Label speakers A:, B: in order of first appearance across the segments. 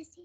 A: Así.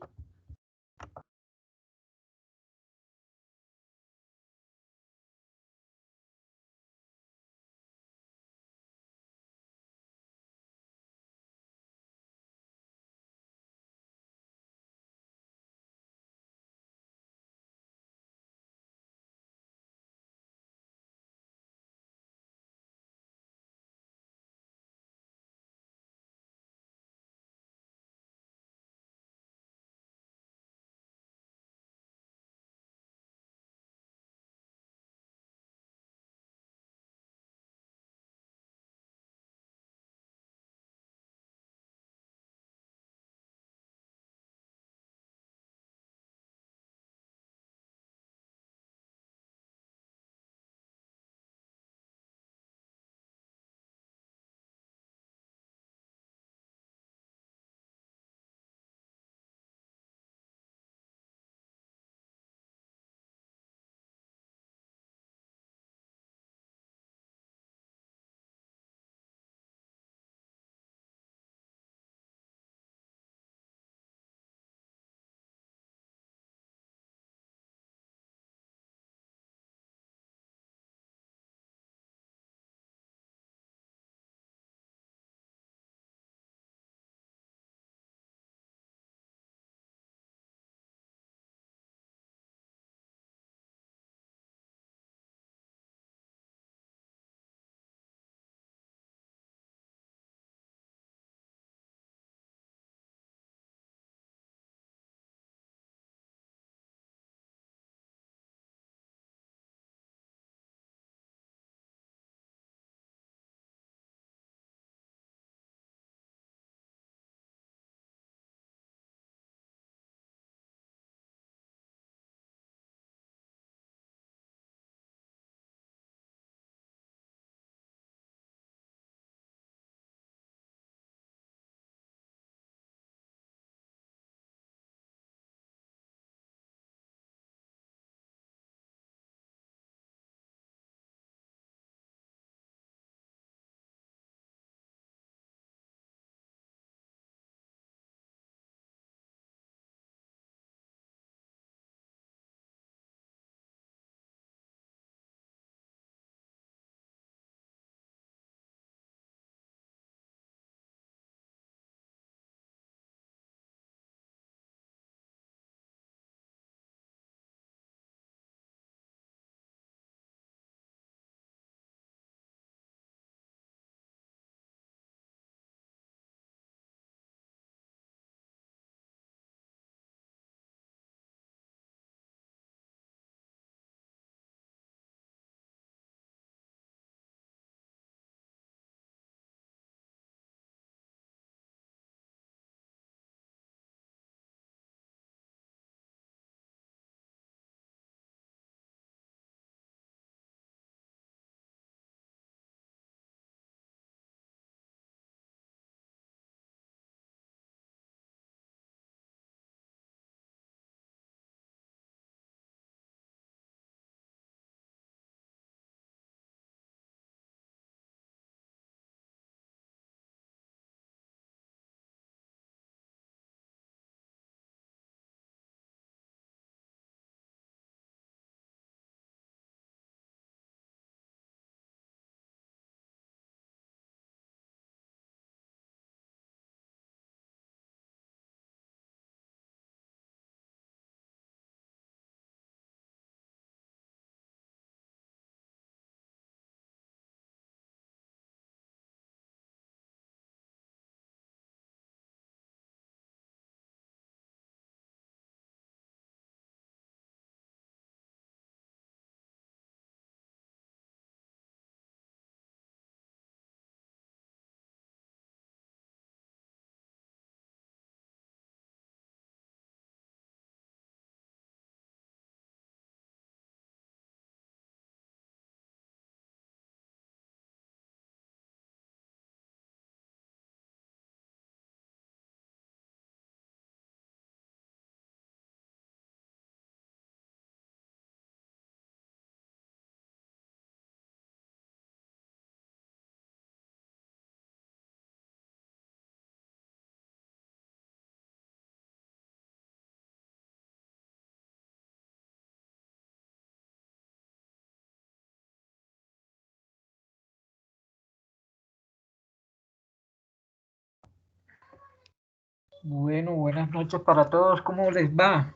A: Bueno, buenas noches para todos. ¿Cómo les va?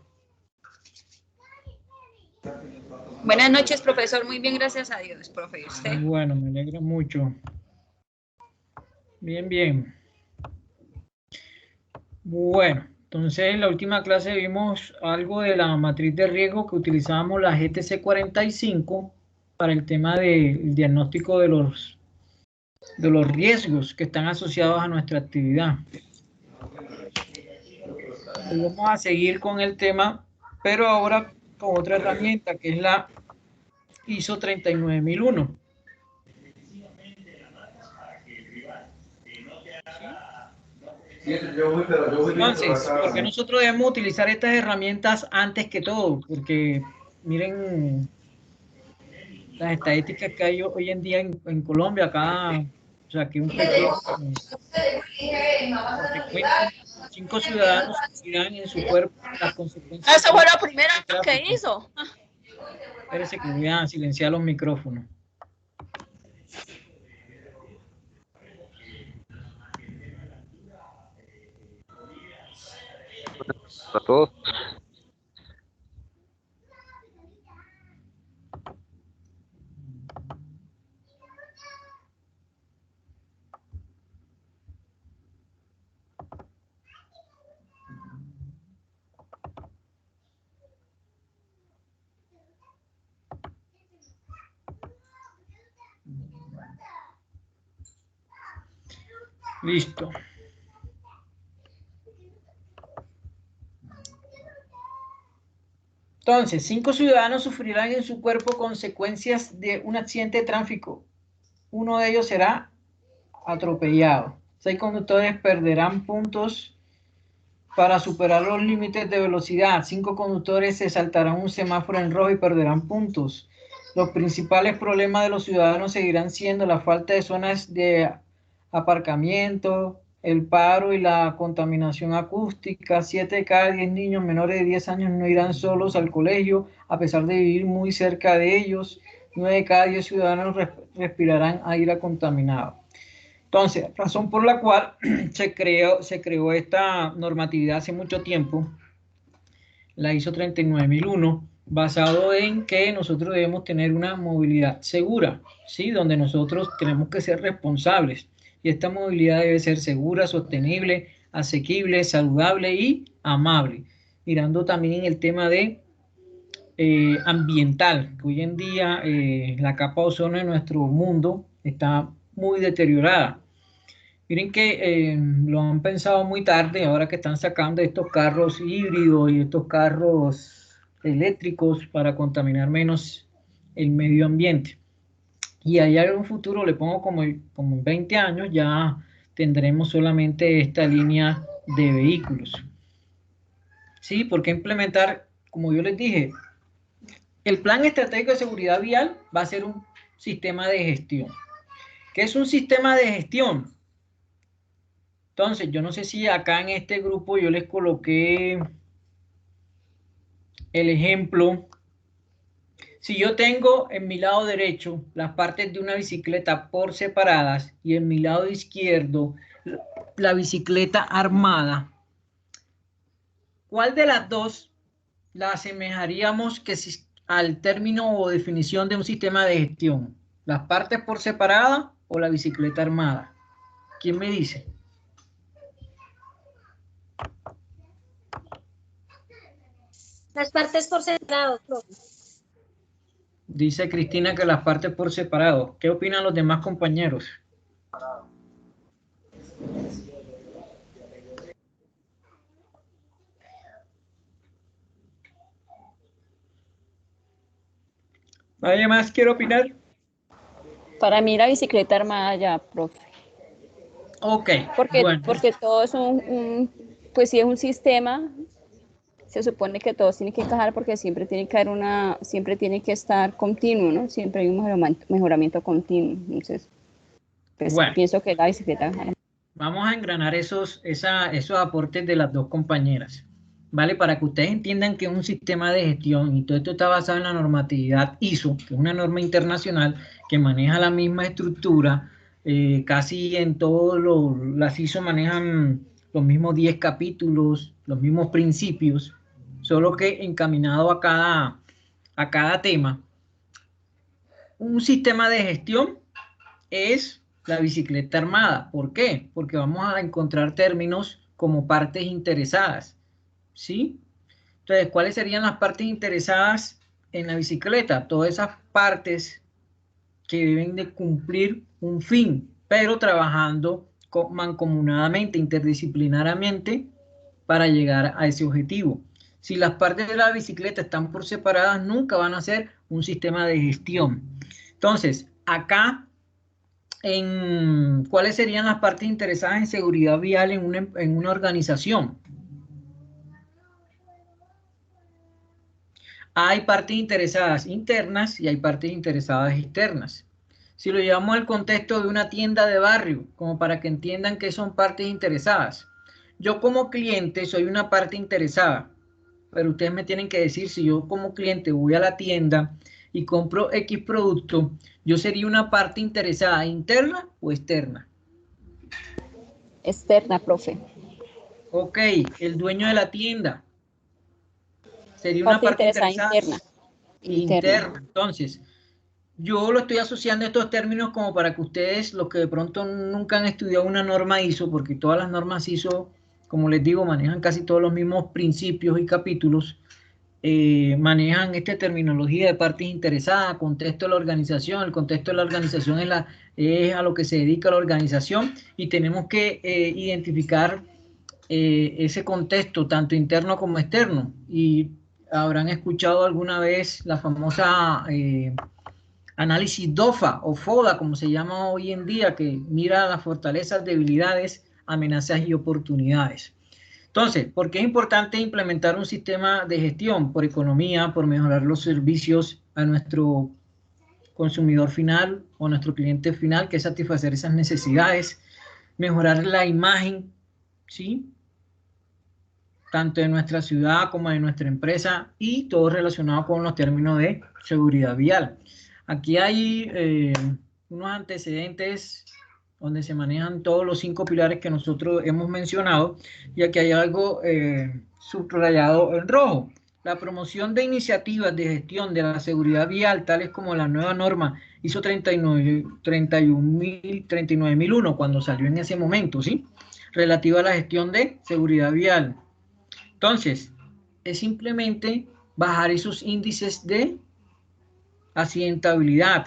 B: Buenas noches, profesor. Muy bien, gracias a Dios, profe. ¿Y usted?
A: Bueno, me alegra mucho. Bien, bien. Bueno, entonces en la última clase vimos algo de la matriz de riesgo que utilizábamos la GTC 45 para el tema del diagnóstico de los riesgos que están asociados a nuestra actividad. Hoy vamos a seguir con el tema, pero ahora con otra herramienta que es la ISO 39001. ¿Sí? Entonces, ¿por qué nosotros debemos utilizar estas herramientas antes que todo? Porque miren las estadísticas que hay hoy en día en Colombia, acá, o sea, que un pequeño, te cuento, 5 ciudadanos sufrirán en su cuerpo las consecuencias
B: Eso
A: de un
B: fue lo primero
A: accidente de
B: que
A: tráfico.
B: hizo.
A: Espérese que voy a silenciar los micrófonos.
C: A todos.
A: Listo. Entonces, 5 ciudadanos sufrirán en su cuerpo consecuencias de un accidente de tráfico. Uno de ellos será atropellado. 6 conductores perderán puntos para superar los límites de velocidad. 5 conductores se saltarán un semáforo en rojo y perderán puntos. Los principales problemas de los ciudadanos seguirán siendo la falta de zonas de aparcamiento, el paro y la contaminación acústica. 7 de cada 10 niños menores de 10 años no irán solos al colegio, a pesar de vivir muy cerca de ellos. 9 de cada 10 ciudadanos respirarán aire contaminado. Entonces, razón por la cual se creó esta normatividad hace mucho tiempo, la ISO 39001, basado en que nosotros debemos tener una movilidad segura, ¿sí? Donde nosotros tenemos que ser responsables. Y esta movilidad debe ser segura, sostenible, asequible, saludable y amable. Mirando también el tema de ambiental, que hoy en día la capa de ozono de nuestro mundo está muy deteriorada. Miren que lo han pensado muy tarde, ahora que están sacando estos carros híbridos y estos carros eléctricos para contaminar menos el medio ambiente. Y allá en un futuro, le pongo como 20 años, ya tendremos solamente esta línea de vehículos. Sí, porque implementar, como yo les dije, el plan estratégico de seguridad vial va a ser un sistema de gestión. ¿Qué es un sistema de gestión? Entonces, yo no sé si acá en este grupo yo les coloqué el ejemplo. Si yo tengo en mi lado derecho las partes de una bicicleta por separadas y en mi lado izquierdo la bicicleta armada, ¿cuál de las dos la asemejaríamos al término o definición de un sistema de gestión? ¿Las partes por separada o la bicicleta armada? ¿Quién me dice?
D: Las partes por separado, profe.
A: Dice Cristina que las partes por separado. ¿Qué opinan los demás compañeros? ¿Nadie más quiere opinar?
E: Para mí la bicicleta armada ya, profe.
A: Ok,
E: Porque
A: bueno.
E: todo es pues si es un sistema, se supone que todos tienen que encajar porque siempre tiene que haber siempre tiene que estar continuo, ¿no? Siempre hay un mejoramiento continuo. Entonces, pues
A: Bueno,
E: pienso que la bicicleta armada.
A: vamos a engranar esos aportes de las dos compañeras, ¿vale? Para que ustedes entiendan que es un sistema de gestión y todo esto está basado en la normatividad ISO, que es una norma internacional que maneja la misma estructura, casi en todos las ISO manejan los mismos 10 capítulos, los mismos principios, solo que encaminado a cada tema. Un sistema de gestión es la bicicleta armada. ¿Por qué? Porque vamos a encontrar términos como partes interesadas, ¿sí? Entonces, ¿cuáles serían las partes interesadas en la bicicleta? Todas esas partes que deben de cumplir un fin, pero trabajando mancomunadamente, interdisciplinariamente, para llegar a ese objetivo. Si las partes de la bicicleta están por separadas, nunca van a ser un sistema de gestión. Entonces, acá, ¿cuáles serían las partes interesadas en seguridad vial en una organización? Hay partes interesadas internas y hay partes interesadas externas. Si lo llevamos al contexto de una tienda de barrio, como para que entiendan que son partes interesadas. Yo como cliente soy una parte interesada, pero ustedes me tienen que decir si yo como cliente voy a la tienda y compro X producto, yo sería una parte interesada, interna o externa.
E: Externa, profe.
A: Ok, el dueño de la tienda sería una parte interesada interna. Entonces, yo lo estoy asociando a estos términos como para que ustedes, los que de pronto nunca han estudiado una norma ISO, porque todas las normas ISO, como les digo, manejan casi todos los mismos principios y capítulos, manejan esta terminología de partes interesadas, contexto de la organización. El contexto de la organización es a lo que se dedica la organización, y tenemos que identificar ese contexto, tanto interno como externo. Y habrán escuchado alguna vez la famosa análisis DOFA o FODA, como se llama hoy en día, que mira las fortalezas, debilidades, amenazas y oportunidades. Entonces, ¿por qué es importante implementar un sistema de gestión? Por economía, por mejorar los servicios a nuestro consumidor final o nuestro cliente final, que es satisfacer esas necesidades, mejorar la imagen, ¿sí?, tanto de nuestra ciudad como de nuestra empresa, y todo relacionado con los términos de seguridad vial. Aquí hay unos antecedentes donde se manejan todos los 5 pilares que nosotros hemos mencionado, y aquí hay algo subrayado en rojo. La promoción de iniciativas de gestión de la seguridad vial, tales como la nueva norma ISO 39001, cuando salió en ese momento, ¿sí?, relativa a la gestión de seguridad vial. Entonces, es simplemente bajar esos índices de accidentabilidad,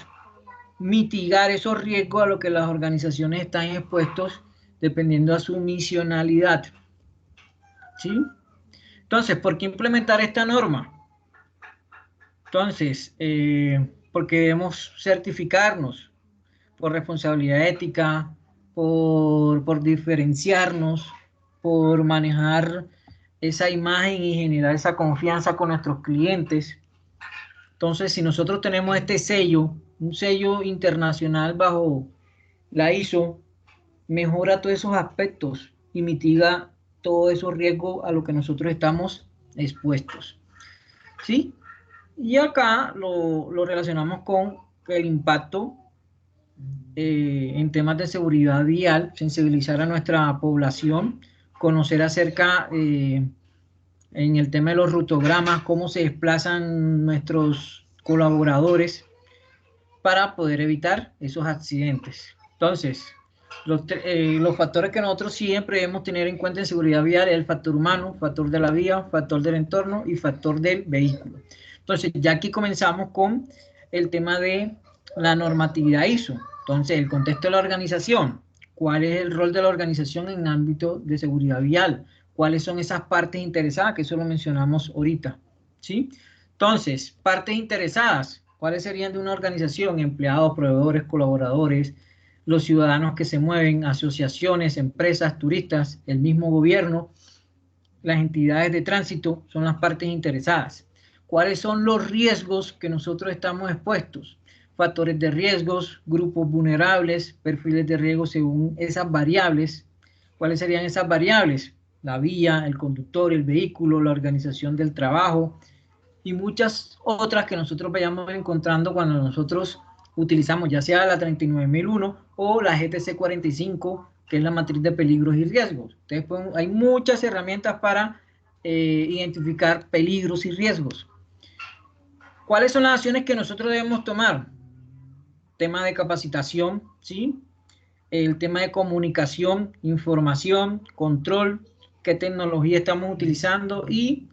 A: mitigar esos riesgos a los que las organizaciones están expuestos dependiendo de su misionalidad, ¿sí? Entonces, ¿por qué implementar esta norma? Entonces, porque debemos certificarnos por responsabilidad ética, por diferenciarnos, por manejar esa imagen y generar esa confianza con nuestros clientes. Entonces, si nosotros tenemos este sello, un sello internacional bajo la ISO, mejora todos esos aspectos y mitiga todos esos riesgos a los que nosotros estamos expuestos, ¿sí? Y acá lo relacionamos con el impacto en temas de seguridad vial, sensibilizar a nuestra población, conocer acerca en el tema de los rutogramas, cómo se desplazan nuestros colaboradores para poder evitar esos accidentes. Entonces, los factores que nosotros siempre debemos tener en cuenta en seguridad vial es el factor humano, factor de la vía, factor del entorno y factor del vehículo. Entonces, ya aquí comenzamos con el tema de la normatividad ISO. Entonces, el contexto de la organización. ¿Cuál es el rol de la organización en ámbito de seguridad vial? ¿Cuáles son esas partes interesadas? Que eso lo mencionamos ahorita, ¿sí? Entonces, partes interesadas. ¿Cuáles serían de una organización? Empleados, proveedores, colaboradores, los ciudadanos que se mueven, asociaciones, empresas, turistas, el mismo gobierno, las entidades de tránsito son las partes interesadas. ¿Cuáles son los riesgos que nosotros estamos expuestos? Factores de riesgos, grupos vulnerables, perfiles de riesgo según esas variables. ¿Cuáles serían esas variables? La vía, el conductor, el vehículo, la organización del trabajo y muchas otras que nosotros vayamos encontrando cuando nosotros utilizamos ya sea la 39001 o la GTC 45 que es la matriz de peligros y riesgos. Hay muchas herramientas para identificar peligros y riesgos. ¿Cuáles son las acciones que nosotros debemos tomar? Tema de capacitación, ¿sí? El tema de comunicación, información, control, qué tecnología estamos utilizando y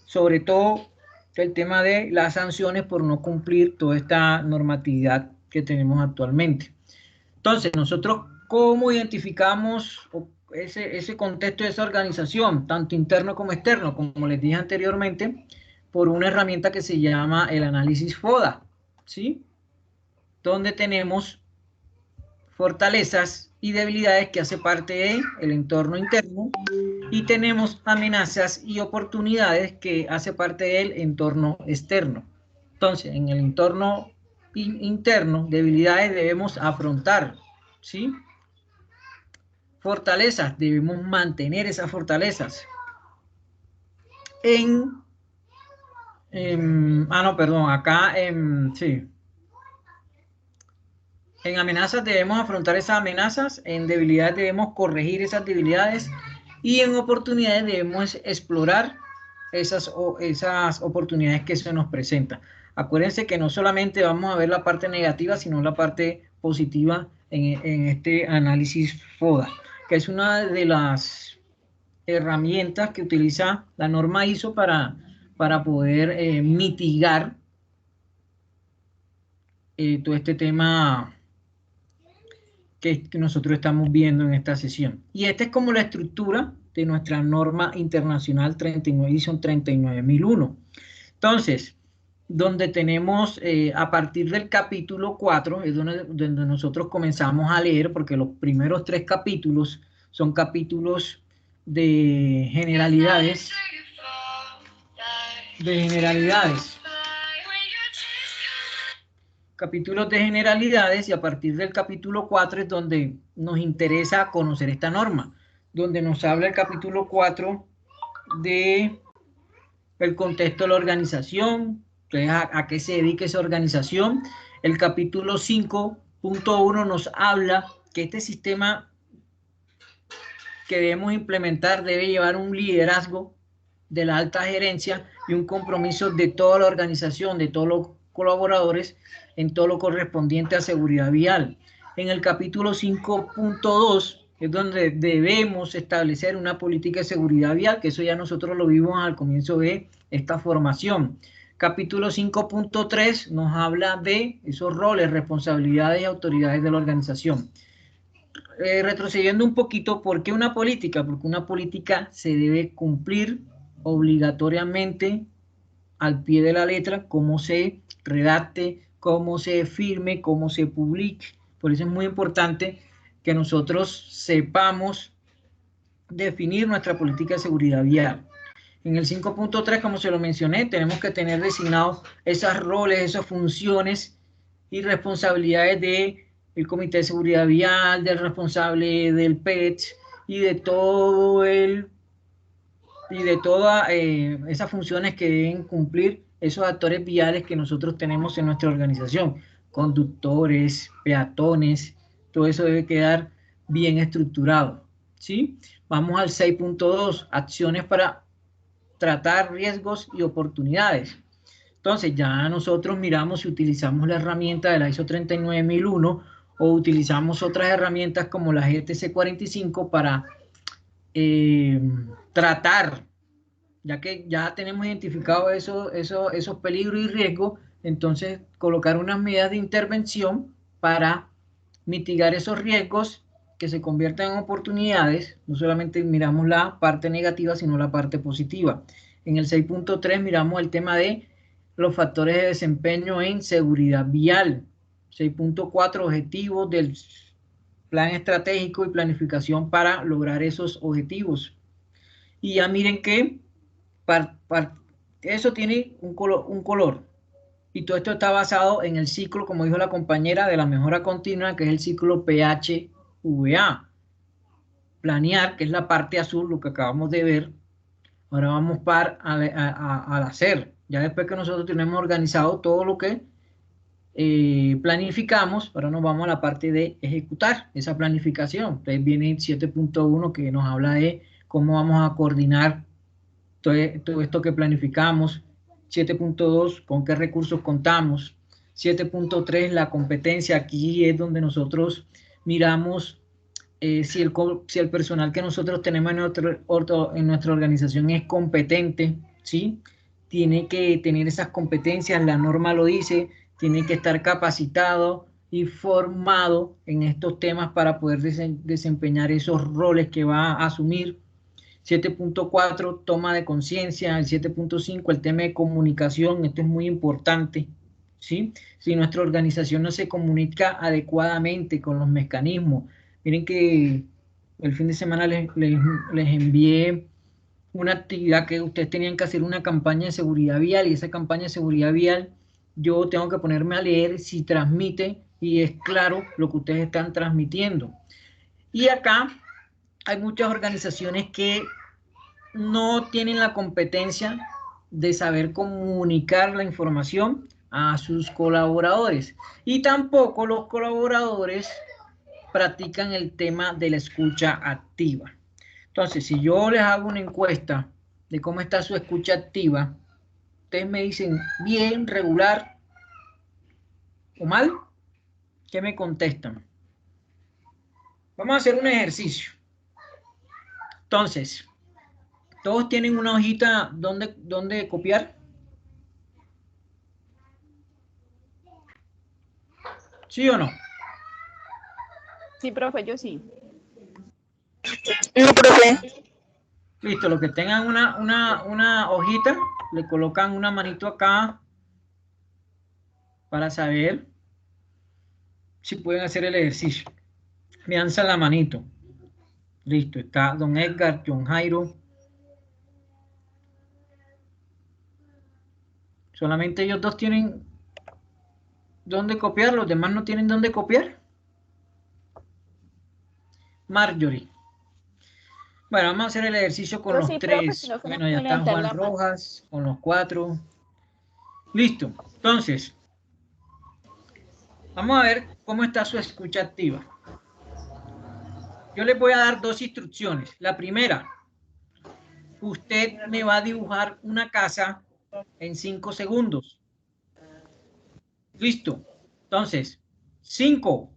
A: sobre todo el tema de las sanciones por no cumplir toda esta normatividad que tenemos actualmente. Entonces, nosotros, ¿cómo identificamos ese contexto de esa organización, tanto interno como externo? Como les dije anteriormente, por una herramienta que se llama el análisis FODA, ¿sí? Donde tenemos fortalezas y debilidades que hace parte del entorno interno y tenemos amenazas y oportunidades que hace parte del entorno externo. Entonces, en el entorno interno, debilidades debemos afrontar, ¿sí? Fortalezas, debemos mantener esas fortalezas. Sí. En amenazas debemos afrontar esas amenazas, en debilidades debemos corregir esas debilidades y en oportunidades debemos explorar esas oportunidades que se nos presentan. Acuérdense que no solamente vamos a ver la parte negativa, sino la parte positiva en este análisis FODA, que es una de las herramientas que utiliza la norma ISO para poder mitigar todo este tema que nosotros estamos viendo en esta sesión. Y esta es como la estructura de nuestra norma internacional 39, edición 39001. Entonces, donde tenemos a partir del capítulo 4, es donde nosotros comenzamos a leer, porque los primeros 3 capítulos son capítulos de generalidades. Capítulos de generalidades, y a partir del capítulo 4 es donde nos interesa conocer esta norma, donde nos habla el capítulo 4 de el contexto de la organización, a qué se dedica esa organización. El capítulo 5.1 nos habla que este sistema que debemos implementar debe llevar un liderazgo de la alta gerencia y un compromiso de toda la organización, de todos los colaboradores, en todo lo correspondiente a seguridad vial. En el capítulo 5.2 es donde debemos establecer una política de seguridad vial, que eso ya nosotros lo vimos al comienzo de esta formación. Capítulo 5.3 nos habla de esos roles, responsabilidades y autoridades de la organización. Retrocediendo un poquito, ¿por qué una política? Porque una política se debe cumplir obligatoriamente al pie de la letra, cómo se redacte, cómo se firme, cómo se publique. Por eso es muy importante que nosotros sepamos definir nuestra política de seguridad vial. En el 5.3, como se lo mencioné, tenemos que tener designados esos roles, esas funciones y responsabilidades del Comité de Seguridad Vial, del responsable del PET y de todo todas esas funciones que deben cumplir esos actores viales que nosotros tenemos en nuestra organización, conductores, peatones, todo eso debe quedar bien estructurado, ¿sí? Vamos al 6.2, acciones para tratar riesgos y oportunidades. Entonces ya nosotros miramos si utilizamos la herramienta de la ISO 39001 o utilizamos otras herramientas como la GTC 45 para tratar, ya que ya tenemos identificado esos peligros y riesgos, entonces colocar unas medidas de intervención para mitigar esos riesgos que se conviertan en oportunidades. No solamente miramos la parte negativa, sino la parte positiva. En el 6.3 miramos el tema de los factores de desempeño en seguridad vial. 6.4, objetivos del plan estratégico y planificación para lograr esos objetivos. Y ya miren que eso tiene un color. Y todo esto está basado en el ciclo, como dijo la compañera, de la mejora continua, que es el ciclo PHVA. Planear, que es la parte azul, lo que acabamos de ver. Ahora vamos al hacer. Ya después que nosotros tenemos organizado todo lo que planificamos, ahora nos vamos a la parte de ejecutar esa planificación. Entonces viene 7.1 que nos habla de cómo vamos a coordinar todo esto que planificamos. 7.2, con qué recursos contamos. 7.3, la competencia. Aquí es donde nosotros miramos si el personal que nosotros tenemos en nuestra organización es competente, ¿sí? Tiene que tener esas competencias, la norma lo dice, tiene que estar capacitado y formado en estos temas para poder desempeñar esos roles que va a asumir. 7.4, toma de conciencia. El 7.5, el tema de comunicación. Esto es muy importante, ¿sí? Si nuestra organización no se comunica adecuadamente con los mecanismos. Miren que el fin de semana les envié una actividad que ustedes tenían que hacer, una campaña de seguridad vial, y esa campaña de seguridad vial yo tengo que ponerme a leer si transmite y es claro lo que ustedes están transmitiendo. Y acá hay muchas organizaciones que no tienen la competencia de saber comunicar la información a sus colaboradores, y tampoco los colaboradores practican el tema de la escucha activa. Entonces, si yo les hago una encuesta de cómo está su escucha activa, ustedes me dicen bien, regular o mal, ¿qué me contestan? Vamos a hacer un ejercicio. Entonces, ¿todos tienen una hojita donde copiar? ¿Sí o no?
E: Sí, profe, yo sí.
D: No, profe.
A: Listo, los que tengan una hojita, le colocan una manito acá para saber si pueden hacer el ejercicio. Me alzan la manito. Listo, está don Edgar, John Jairo. Solamente ellos dos tienen dónde copiar, los demás no tienen dónde copiar. Marjorie. Bueno, vamos a hacer el ejercicio con
E: Yo
A: los
E: sí, profe,
A: tres.
E: sino que no
A: Bueno, ya
E: puedo
A: está
E: levantar
A: Juan
E: la mano.
A: Rojas con los 4. Listo. Entonces, vamos a ver cómo está su escucha activa. Yo les voy a dar 2 instrucciones. La primera, usted me va a dibujar una casa en 5 segundos. Listo. Entonces, 5,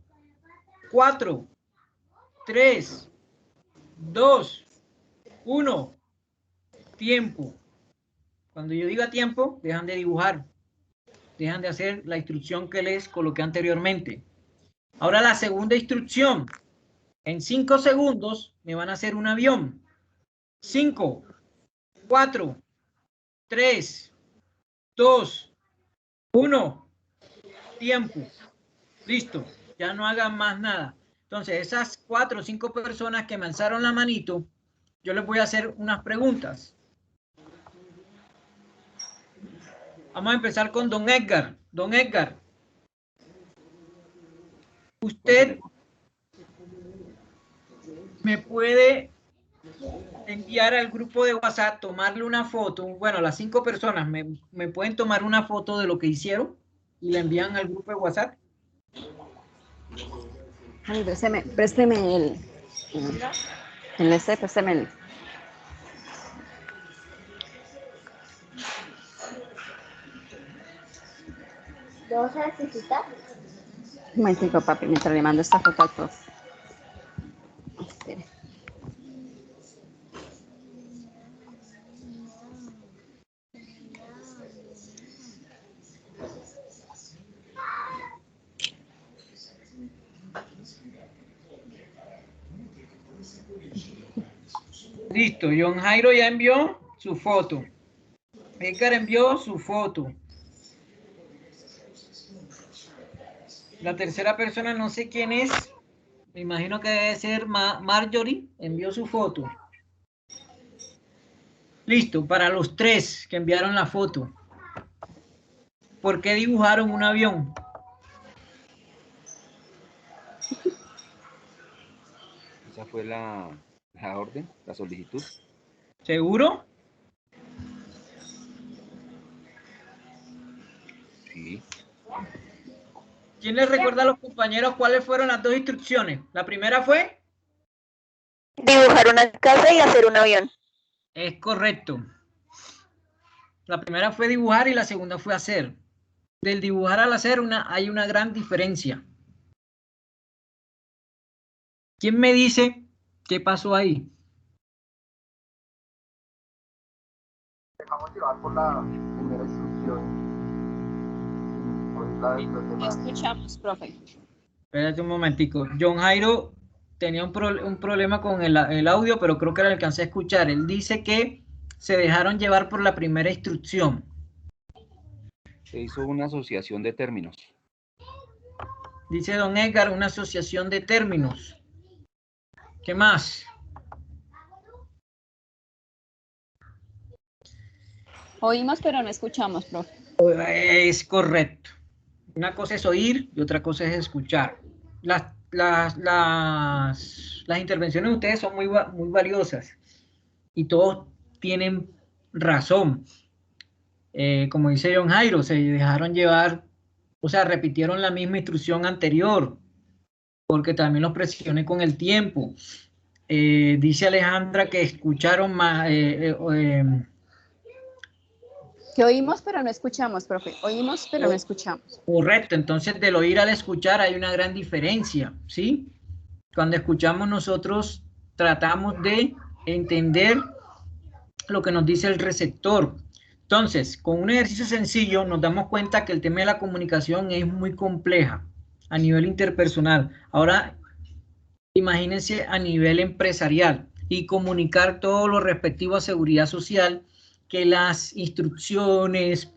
A: 4, 3, 2, 1. Tiempo. Cuando yo diga tiempo, dejan de dibujar. Dejan de hacer la instrucción que les coloqué anteriormente. Ahora la segunda instrucción. En 5 segundos me van a hacer un avión. 5, 4, 3, 2, 1. Tiempo. Listo. Ya no hagan más nada. Entonces, esas 4 o 5 personas que me alzaron la manito, yo les voy a hacer unas preguntas. Vamos a empezar con don Edgar. Don Edgar, usted me puede enviar al grupo de WhatsApp, tomarle una foto. Bueno, las 5 personas me pueden tomar una foto de lo que hicieron y la envían al grupo de WhatsApp.
E: Ay, présteme présteme el.
D: ¿Lo vas a necesitar?
E: Un momentico, papi, mientras le mando esta foto a todos. Espere.
A: Listo, John Jairo ya envió su foto. Edgar envió su foto. La tercera persona no sé quién es. Me imagino que debe ser Marjorie. Envió su foto. Listo, para los 3 que enviaron la foto. ¿Por qué dibujaron un avión?
C: Esa fue la orden, la solicitud.
A: ¿Seguro?
C: Sí.
A: ¿Quién les recuerda a los compañeros cuáles fueron las dos instrucciones? La primera fue...
F: Dibujar una casa y hacer un avión.
A: Es correcto. La primera fue dibujar y la segunda fue hacer. Del dibujar al hacer hay una gran diferencia. ¿Quién me dice qué pasó ahí?
G: Dejamos llevar por la primera instrucción.
E: No escuchamos, profe.
A: Espérate un momentico. John Jairo tenía un problema con el audio, pero creo que lo alcancé a escuchar. Él dice que se dejaron llevar por la primera instrucción.
C: Se hizo una asociación de términos.
A: Dice don Edgar, una asociación de términos. ¿Qué más?
E: Oímos, pero no escuchamos, profe.
A: Es correcto. Una cosa es oír y otra cosa es escuchar. Las intervenciones de ustedes son muy valiosas y todos tienen razón. Como dice John Jairo, se dejaron llevar, o sea, repitieron la misma instrucción anterior, porque también los presioné con el tiempo. Dice Alejandra que escucharon más...
E: Que oímos, pero no escuchamos, profe. Oímos, pero no escuchamos.
A: Correcto, entonces del oír al escuchar hay una gran diferencia, ¿sí? Cuando escuchamos nosotros tratamos de entender lo que nos dice el receptor. Entonces, con un ejercicio sencillo nos damos cuenta que el tema de la comunicación es muy compleja a nivel interpersonal. Ahora, imagínense a nivel empresarial y comunicar todo lo respectivo a seguridad social, que las instrucciones,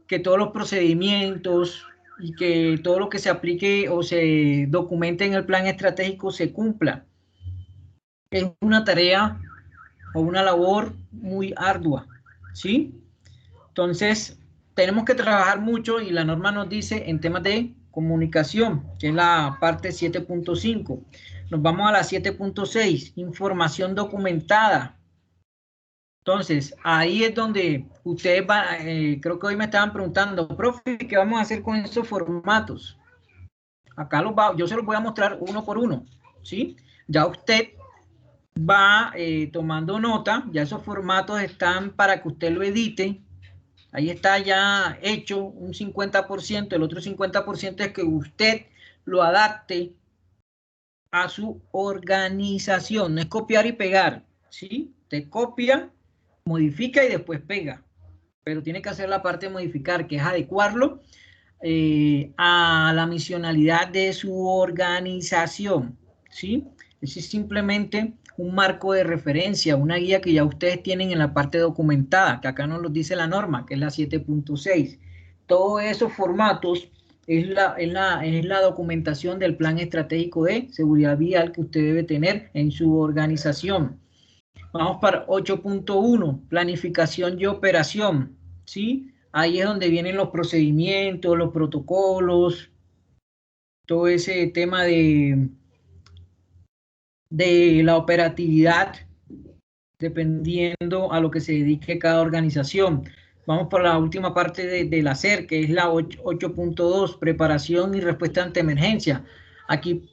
A: que todos los procedimientos y que todo lo que se aplique o se documente en el plan estratégico se cumpla. Es una tarea o una labor muy ardua, ¿sí? Entonces, tenemos que trabajar mucho y la norma nos dice en temas de comunicación, que es la parte 7.5. Nos vamos a la 7.6, información documentada. Entonces, ahí es donde ustedes van, creo que hoy me estaban preguntando, profe, ¿qué vamos a hacer con esos formatos? Acá yo se los voy a mostrar uno por uno, ¿sí? Ya usted va tomando nota, ya esos formatos están para que usted lo edite. Ahí está ya hecho un 50%, el otro 50% es que usted lo adapte a su organización. No es copiar y pegar, ¿sí? Te copia, modifica y después pega, pero tiene que hacer la parte de modificar, que es adecuarlo a la misionalidad de su organización, ¿sí? Ese es simplemente un marco de referencia, una guía que ya ustedes tienen en la parte documentada, que acá nos lo dice la norma, que es la 7.6. Todos esos formatos es la documentación del plan estratégico de seguridad vial que usted debe tener en su organización. Vamos para 8.1, planificación y operación, ¿sí? Ahí es donde vienen los procedimientos, los protocolos, todo ese tema de la operatividad, dependiendo a lo que se dedique cada organización. Vamos por la última parte del hacer, que es la 8.2, preparación y respuesta ante emergencia. Aquí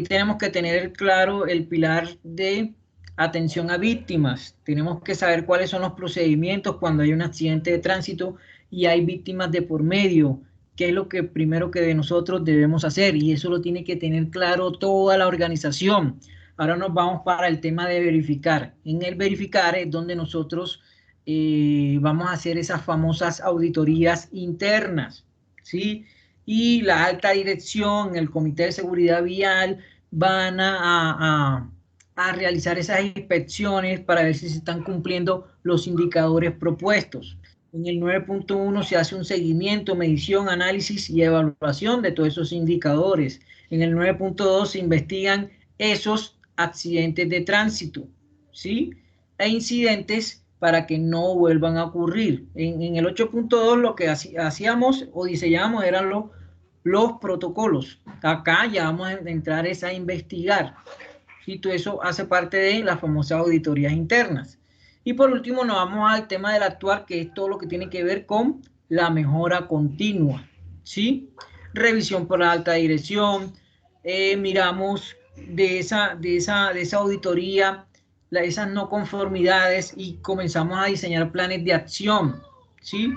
A: tenemos que tener claro el pilar de atención a víctimas. Tenemos que saber cuáles son los procedimientos cuando hay un accidente de tránsito y hay víctimas de por medio, qué es lo que primero que de nosotros debemos hacer, y eso lo tiene que tener claro toda la organización. Ahora nos vamos para el tema de verificar. En el verificar es donde nosotros vamos a hacer esas famosas auditorías internas, ¿sí? Y la alta dirección, el Comité de Seguridad Vial, van a realizar esas inspecciones para ver si se están cumpliendo los indicadores propuestos. En el 9.1 se hace un seguimiento, medición, análisis y evaluación de todos esos indicadores. En el 9.2 se investigan esos accidentes de tránsito, ¿sí? E incidentes para que no vuelvan a ocurrir. En el 8.2 lo que hacíamos o diseñábamos eran los protocolos. Acá ya vamos a entrar a investigar. Y todo eso hace parte de las famosas auditorías internas. Y por último nos vamos al tema del actuar, que es todo lo que tiene que ver con la mejora continua, ¿sí? Revisión por la alta dirección, miramos de esa auditoría esas no conformidades y comenzamos a diseñar planes de acción, ¿sí?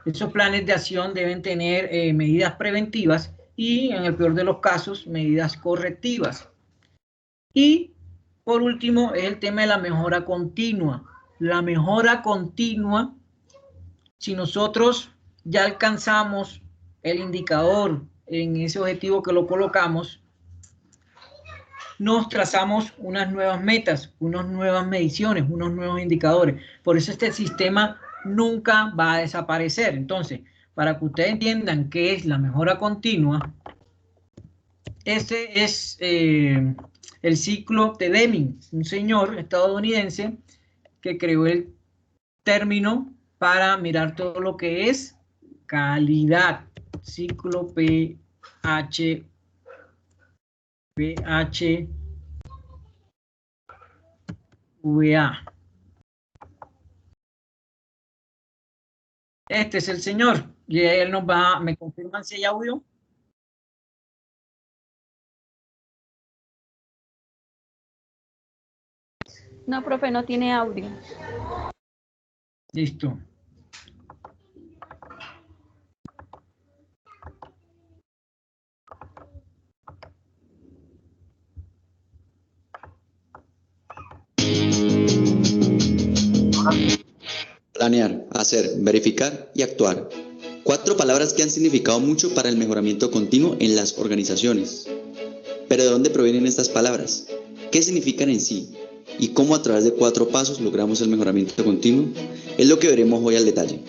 A: Esos planes de acción deben tener medidas preventivas y, en el peor de los casos, medidas correctivas. Y, por último, es el tema de la mejora continua. La mejora continua, si nosotros ya alcanzamos el indicador en ese objetivo que lo colocamos, nos trazamos unas nuevas metas, unas nuevas mediciones, unos nuevos indicadores. Por eso este sistema nunca va a desaparecer. Entonces, para que ustedes entiendan qué es la mejora continua, ese es el ciclo de Deming, un señor estadounidense que creó el término para mirar todo lo que es calidad, ciclo PHVA. Este es el señor y él nos va, ¿me confirman si hay audio?
E: No, profe, no tiene audio.
A: Listo.
H: Planear, hacer, verificar y actuar. 4 palabras que han significado mucho para el mejoramiento continuo en las organizaciones. Pero ¿de dónde provienen estas palabras? ¿Qué significan en sí? ¿Y cómo a través de 4 pasos logramos el mejoramiento continuo? Es lo que veremos hoy al detalle.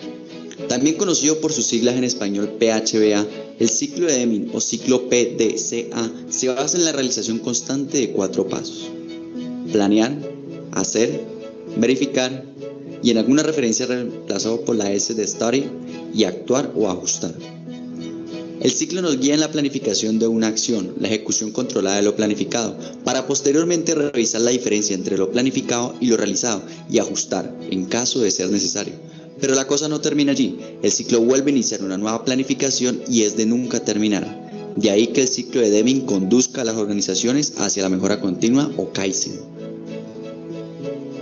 H: También conocido por sus siglas en español PHVA, el ciclo de Deming o ciclo PDCA se basa en la realización constante de 4 pasos. Planear, hacer, verificar y en alguna referencia reemplazado por la S de study y actuar o ajustar. El ciclo nos guía en la planificación de una acción, la ejecución controlada de lo planificado, para posteriormente revisar la diferencia entre lo planificado y lo realizado y ajustar en caso de ser necesario. Pero la cosa no termina allí, el ciclo vuelve a iniciar una nueva planificación y es de nunca terminar. De ahí que el ciclo de Deming conduzca a las organizaciones hacia la mejora continua o Kaizen.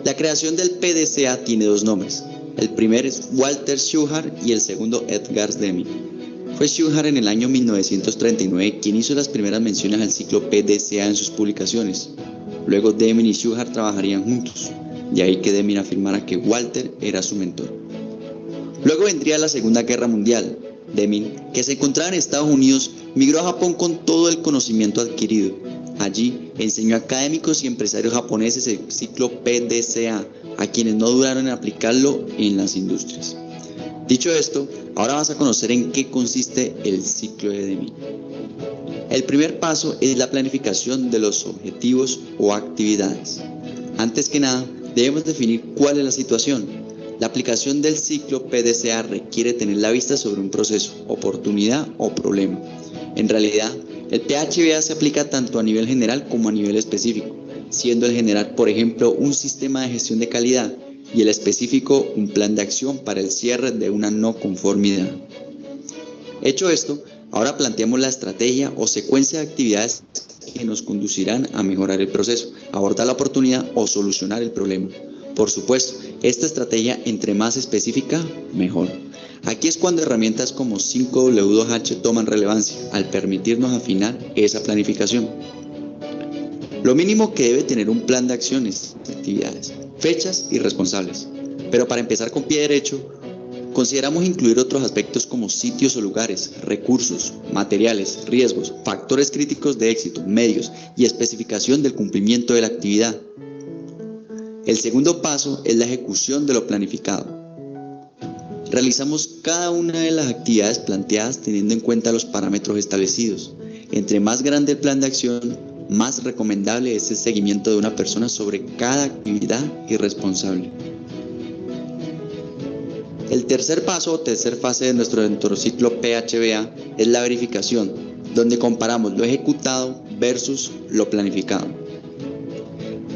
H: La creación del PDCA tiene 2 nombres. El primero es Walter Shewhart y el segundo Edgar Deming. Fue Shewhart en el año 1939 quien hizo las primeras menciones al ciclo PDCA en sus publicaciones. Luego Deming y Shewhart trabajarían juntos. De ahí que Deming afirmara que Walter era su mentor. Luego vendría la Segunda Guerra Mundial. Deming, que se encontraba en Estados Unidos, migró a Japón con todo el conocimiento adquirido. Allí enseñó a académicos y empresarios japoneses el ciclo PDCA, a quienes no dudaron en aplicarlo en las industrias. Dicho esto, ahora vas a conocer en qué consiste el ciclo de Deming. El primer paso es la planificación de los objetivos o actividades. Antes que nada, debemos definir cuál es la situación. La aplicación del ciclo PDCA requiere tener la vista sobre un proceso, oportunidad o problema. En realidad, el PHVA se aplica tanto a nivel general como a nivel específico, siendo el general, por ejemplo, un sistema de gestión de calidad y el específico un plan de acción para el cierre de una no conformidad. Hecho esto, ahora planteamos la estrategia o secuencia de actividades que nos conducirán a mejorar el proceso, abordar la oportunidad o solucionar el problema. Por supuesto, esta estrategia entre más específica, mejor. Aquí es cuando herramientas como 5W2H toman relevancia al permitirnos afinar esa planificación. Lo mínimo que debe tener un plan de acciones, actividades, fechas y responsables. Pero para empezar con pie derecho, consideramos incluir otros aspectos como sitios o lugares, recursos, materiales, riesgos, factores críticos de éxito, medios y especificación del cumplimiento de la actividad. El segundo paso es la ejecución de lo planificado. Realizamos cada una de las actividades planteadas teniendo en cuenta los parámetros establecidos. Entre más grande el plan de acción, más recomendable es el seguimiento de una persona sobre cada actividad y responsable. El tercer paso o tercer fase de nuestro ciclo PHVA es la verificación, donde comparamos lo ejecutado versus lo planificado.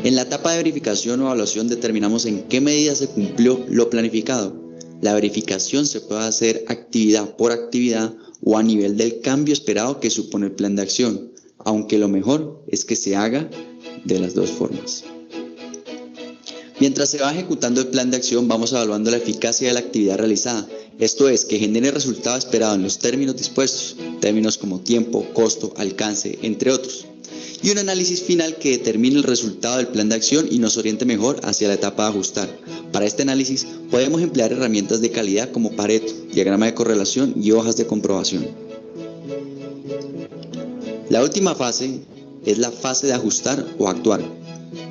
H: En la etapa de verificación o evaluación determinamos en qué medida se cumplió lo planificado. La verificación se puede hacer actividad por actividad o a nivel del cambio esperado que supone el plan de acción, aunque lo mejor es que se haga de las dos formas. Mientras se va ejecutando el plan de acción, vamos evaluando la eficacia de la actividad realizada, esto es, que genere el resultado esperado en los términos dispuestos, términos como tiempo, costo, alcance, entre otros, y un análisis final que determine el resultado del plan de acción y nos oriente mejor hacia la etapa de ajustar. Para este análisis podemos emplear herramientas de calidad como Pareto, diagrama de correlación y hojas de comprobación. La última fase es la fase de ajustar o actuar.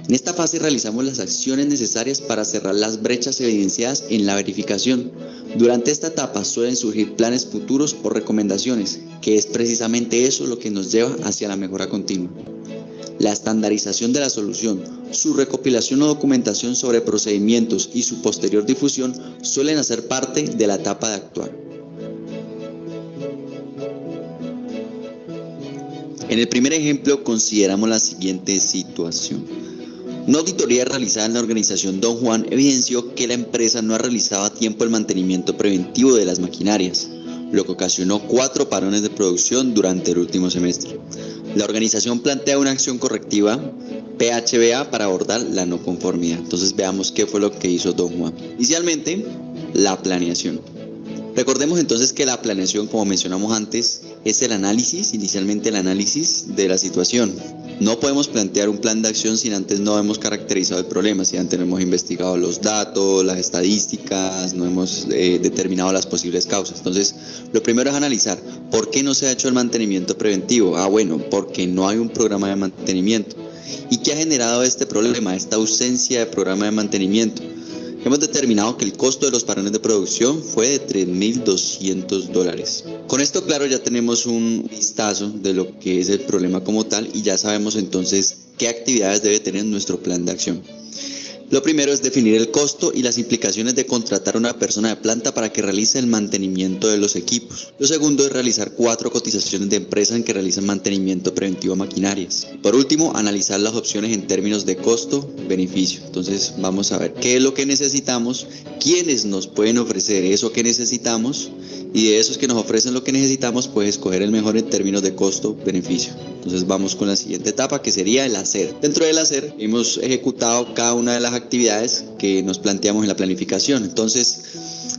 H: En esta fase realizamos las acciones necesarias para cerrar las brechas evidenciadas en la verificación. Durante esta etapa suelen surgir planes futuros o recomendaciones, que es precisamente eso lo que nos lleva hacia la mejora continua. La estandarización de la solución, su recopilación o documentación sobre procedimientos y su posterior difusión suelen hacer parte de la etapa de actuar. En el primer ejemplo consideramos la siguiente situación. Una auditoría realizada en la organización Don Juan evidenció que la empresa no ha realizado a tiempo el mantenimiento preventivo de las maquinarias, lo que ocasionó 4 parones de producción durante el último semestre. La organización plantea una acción correctiva PHBA para abordar la no conformidad. Entonces veamos qué fue lo que hizo Don Juan. Inicialmente, la planeación. Recordemos entonces que la planeación, como mencionamos antes, es el análisis, inicialmente el análisis de la situación. No podemos plantear un plan de acción si antes no hemos caracterizado el problema, si antes no hemos investigado los datos, las estadísticas, no hemos determinado las posibles causas. Entonces, lo primero es analizar por qué no se ha hecho el mantenimiento preventivo. Bueno, porque no hay un programa de mantenimiento. ¿Y qué ha generado este problema, esta ausencia de programa de mantenimiento? Hemos determinado que el costo de los parones de producción fue de $3,200. Con esto claro ya tenemos un vistazo de lo que es el problema como tal y ya sabemos entonces qué actividades debe tener nuestro plan de acción. Lo primero es definir el costo y las implicaciones de contratar a una persona de planta para que realice el mantenimiento de los equipos. Lo segundo es realizar 4 cotizaciones de empresas en que realicen mantenimiento preventivo a maquinarias. Por último, analizar las opciones en términos de costo-beneficio. Entonces vamos a ver qué es lo que necesitamos, quiénes nos pueden ofrecer eso que necesitamos y de esos que nos ofrecen lo que necesitamos, pues escoger el mejor en términos de costo-beneficio. Entonces vamos con la siguiente etapa, que sería el hacer. Dentro del hacer hemos ejecutado cada una de las actividades que nos planteamos en la planificación. Entonces,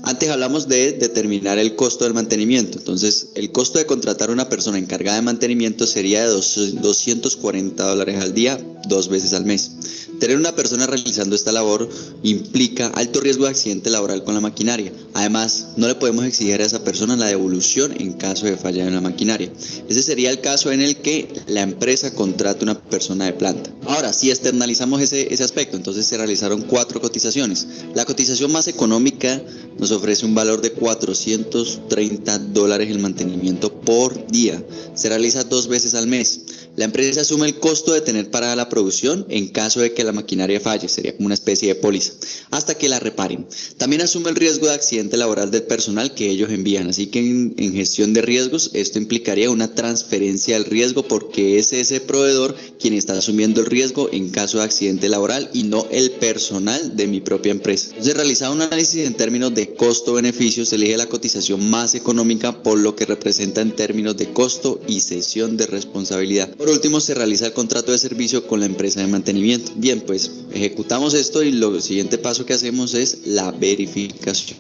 H: antes hablamos de determinar el costo del mantenimiento. Entonces, el costo de contratar a una persona encargada de mantenimiento sería de $240 al día, 2 veces al mes. Tener una persona realizando esta labor implica alto riesgo de accidente laboral con la maquinaria. Además, no le podemos exigir a esa persona la devolución en caso de falla en la maquinaria. Ese sería el caso en el que la empresa contrata una persona de planta. Ahora, si externalizamos ese aspecto, entonces se realizaron 4 cotizaciones. La cotización más económica nos ofrece un valor de $430 el mantenimiento por día. Se realiza 2 veces al mes. La empresa asume el costo de tener parada la producción en caso de que la maquinaria falle, sería como una especie de póliza, hasta que la reparen. También asume el riesgo de accidente laboral del personal que ellos envían, así que en gestión de riesgos esto implicaría una transferencia del riesgo porque es ese proveedor quien está asumiendo el riesgo en caso de accidente laboral y no el personal de mi propia empresa. Entonces, realizado un análisis en términos de costo-beneficio, se elige la cotización más económica por lo que representa en términos de costo y cesión de responsabilidad. Por último, se realiza el contrato de servicio con la empresa de mantenimiento. Bien, pues ejecutamos esto y lo siguiente paso que hacemos es la verificación.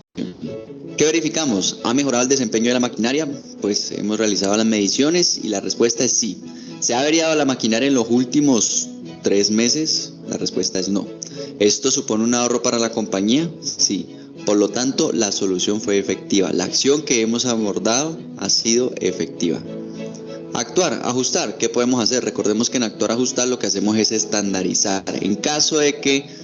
H: ¿Qué verificamos? ¿Ha mejorado el desempeño de la maquinaria? Pues hemos realizado las mediciones y la respuesta es sí. ¿Se ha averiado la maquinaria en los últimos 3 meses? La respuesta es no. ¿Esto supone un ahorro para la compañía? Sí. Por lo tanto, la solución fue efectiva. La acción que hemos abordado ha sido efectiva. Actuar, ajustar, ¿qué podemos hacer? Recordemos que en actuar, ajustar lo que hacemos es estandarizar. En caso de que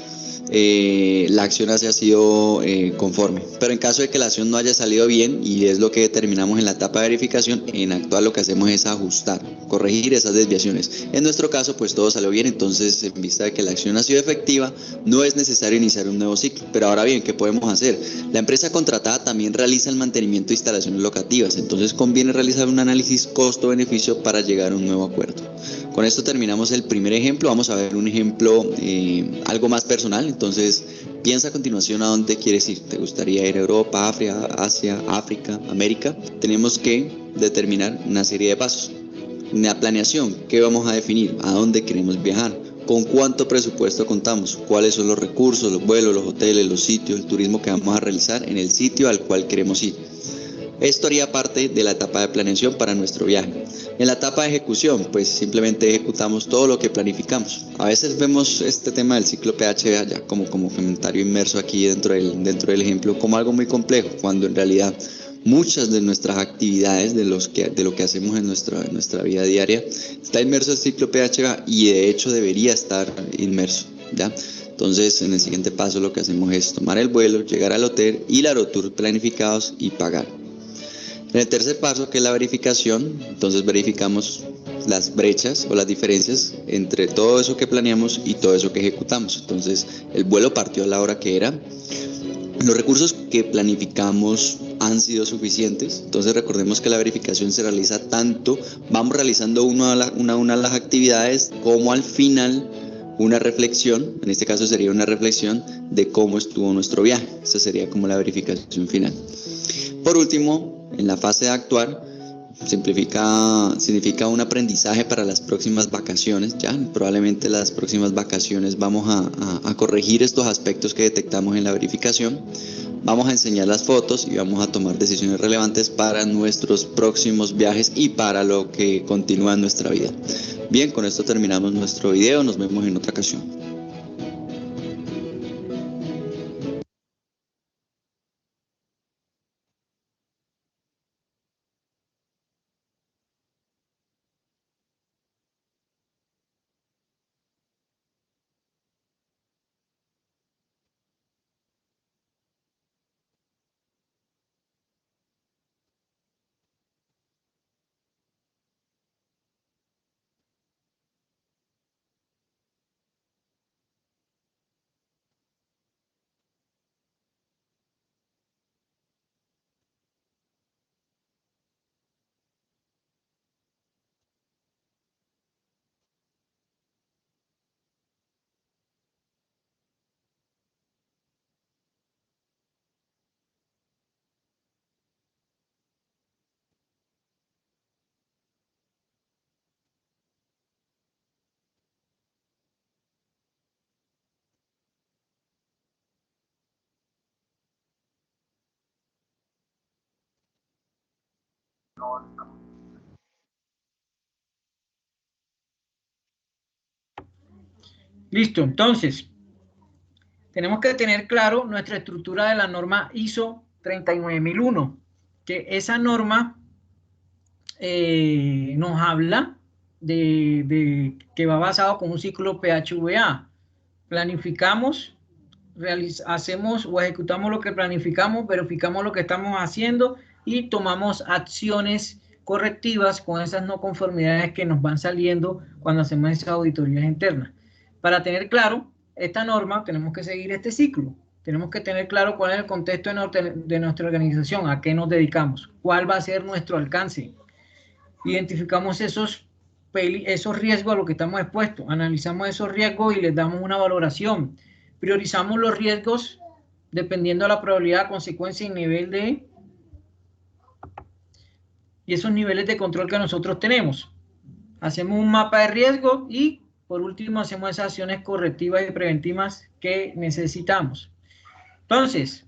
H: la acción haya sido conforme, pero en caso de que la acción no haya salido bien, y es lo que determinamos en la etapa de verificación, en actuar lo que hacemos es ajustar, corregir esas desviaciones. En nuestro caso, pues todo salió bien, entonces en vista de que la acción ha sido efectiva, no es necesario iniciar un nuevo ciclo. Pero ahora bien, ¿qué podemos hacer? La empresa contratada también realiza el mantenimiento de instalaciones locativas, entonces conviene realizar un análisis costo-beneficio para llegar a un nuevo acuerdo. Con esto terminamos el primer ejemplo. Vamos a ver un ejemplo algo más personal. Entonces, piensa a continuación a dónde quieres ir. ¿Te gustaría ir a Europa, África, Asia, África, América? Tenemos que determinar una serie de pasos. En la planeación, ¿qué vamos a definir? ¿A dónde queremos viajar? ¿Con cuánto presupuesto contamos? ¿Cuáles son los recursos, los vuelos, los hoteles, los sitios, el turismo que vamos a realizar en el sitio al cual queremos ir? Esto haría parte de la etapa de planeación para nuestro viaje. En la etapa de ejecución, pues simplemente ejecutamos todo lo que planificamos. A veces vemos este tema del ciclo PHA ya como comentario inmerso aquí dentro del ejemplo como algo muy complejo, cuando en realidad muchas de nuestras actividades, de lo que hacemos en nuestra vida diaria, está inmerso el ciclo PHA y de hecho debería estar inmerso, ¿ya? Entonces, en el siguiente paso lo que hacemos es tomar el vuelo, llegar al hotel, ir a los tours planificados y pagar. En el tercer paso, que es la verificación, entonces verificamos las brechas o las diferencias entre todo eso que planeamos y todo eso que ejecutamos. Entonces, el vuelo partió a la hora que era, los recursos que planificamos han sido suficientes. Entonces recordemos que la verificación se realiza tanto, vamos realizando una a una las actividades, como al final una reflexión, en este caso sería una reflexión de cómo estuvo nuestro viaje. Esa sería como la verificación final. Por último, en la fase de actuar, significa un aprendizaje para las próximas vacaciones. Ya probablemente las próximas vacaciones vamos a corregir estos aspectos que detectamos en la verificación, vamos a enseñar las fotos y vamos a tomar decisiones relevantes para nuestros próximos viajes y para lo que continúa en nuestra vida. Bien, con esto terminamos nuestro video, nos vemos en otra ocasión.
A: Listo, entonces, tenemos que tener claro nuestra estructura de la norma ISO 39001, que esa norma nos habla de que va basado con un ciclo PHVA. Planificamos, hacemos o ejecutamos lo que planificamos, verificamos lo que estamos haciendo y tomamos acciones correctivas con esas no conformidades que nos van saliendo cuando hacemos esas auditorías internas. Para tener claro esta norma, tenemos que seguir este ciclo. Tenemos que tener claro cuál es el contexto de nuestra organización, a qué nos dedicamos, cuál va a ser nuestro alcance. Identificamos esos riesgos a los que estamos expuestos, analizamos esos riesgos y les damos una valoración. Priorizamos los riesgos dependiendo de la probabilidad, consecuencia y nivel y esos niveles de control que nosotros tenemos. Hacemos un mapa de riesgos y por último hacemos esas acciones correctivas y preventivas que necesitamos. Entonces,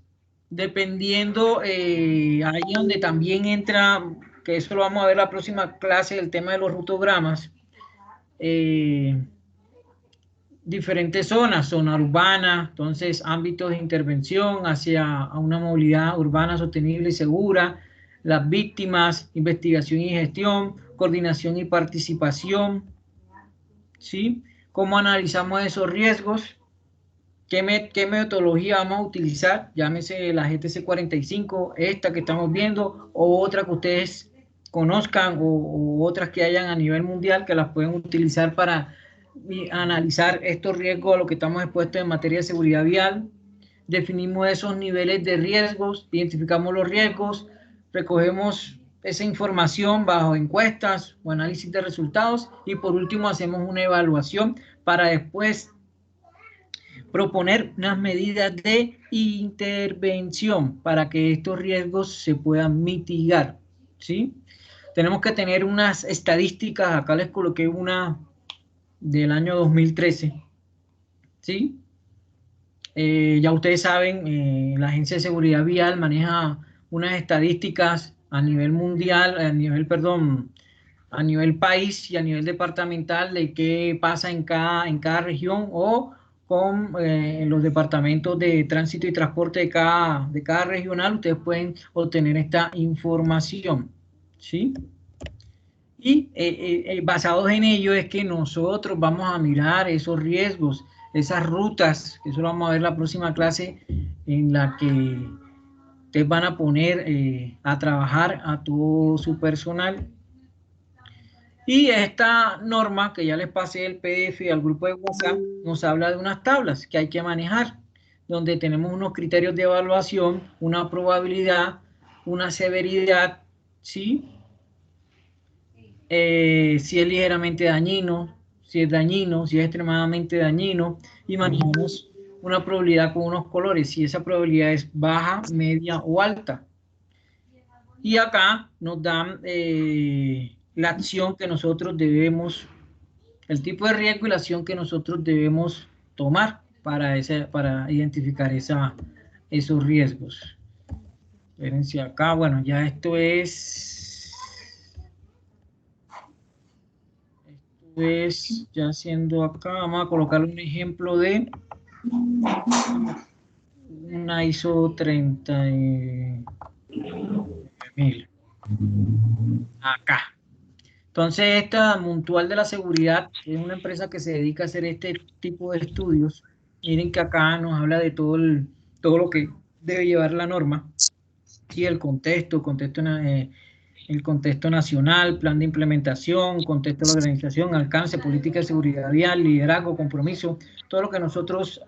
A: dependiendo, ahí donde también entra, que eso lo vamos a ver la próxima clase, el tema de los rutogramas, diferentes zonas, zona urbana, entonces ámbitos de intervención hacia una movilidad urbana sostenible y segura, las víctimas, investigación y gestión, coordinación y participación, ¿sí? ¿Cómo analizamos esos riesgos? ¿Qué metodología vamos a utilizar? Llámese la GTC 45, esta que estamos viendo, o otra que ustedes conozcan, o otras que hayan a nivel mundial que las pueden utilizar para analizar estos riesgos a los que estamos expuestos en materia de seguridad vial. Definimos esos niveles de riesgos, identificamos los riesgos, recogemos esa información bajo encuestas o análisis de resultados y por último hacemos una evaluación para después proponer unas medidas de intervención para que estos riesgos se puedan mitigar, ¿sí? tenemos que tener unas estadísticas. Acá les coloqué una del año 2013, ¿sí? Ya ustedes saben, la Agencia de Seguridad Vial maneja unas estadísticas a nivel mundial, a nivel país y a nivel departamental de qué pasa en cada región o con los departamentos de tránsito y transporte de cada regional. Ustedes pueden obtener esta información, ¿sí? Y basados en ello es que nosotros vamos a mirar esos riesgos, esas rutas, eso lo vamos a ver en la próxima clase, en la que ustedes van a poner a trabajar a todo su personal. Y esta norma que ya les pasé el PDF al grupo de WhatsApp nos habla de unas tablas que hay que manejar, donde tenemos unos criterios de evaluación, una probabilidad, una severidad, ¿sí? Si es ligeramente dañino, si es extremadamente dañino, y manejamos una probabilidad con unos colores, si esa probabilidad es baja, media o alta. Y acá nos dan la acción que nosotros debemos, el tipo de riesgo y la acción que nosotros debemos tomar para identificar esos riesgos. Espérense acá, bueno, ya esto es ya haciendo acá, vamos a colocar un ejemplo de una ISO 39000 acá. Entonces esta Mutual de la Seguridad es una empresa que se dedica a hacer este tipo de estudios. Miren que acá nos habla de todo lo que debe llevar la norma y el contexto nacional, plan de implementación, contexto de la organización, alcance, política de seguridad vial, liderazgo, compromiso, todo lo que nosotros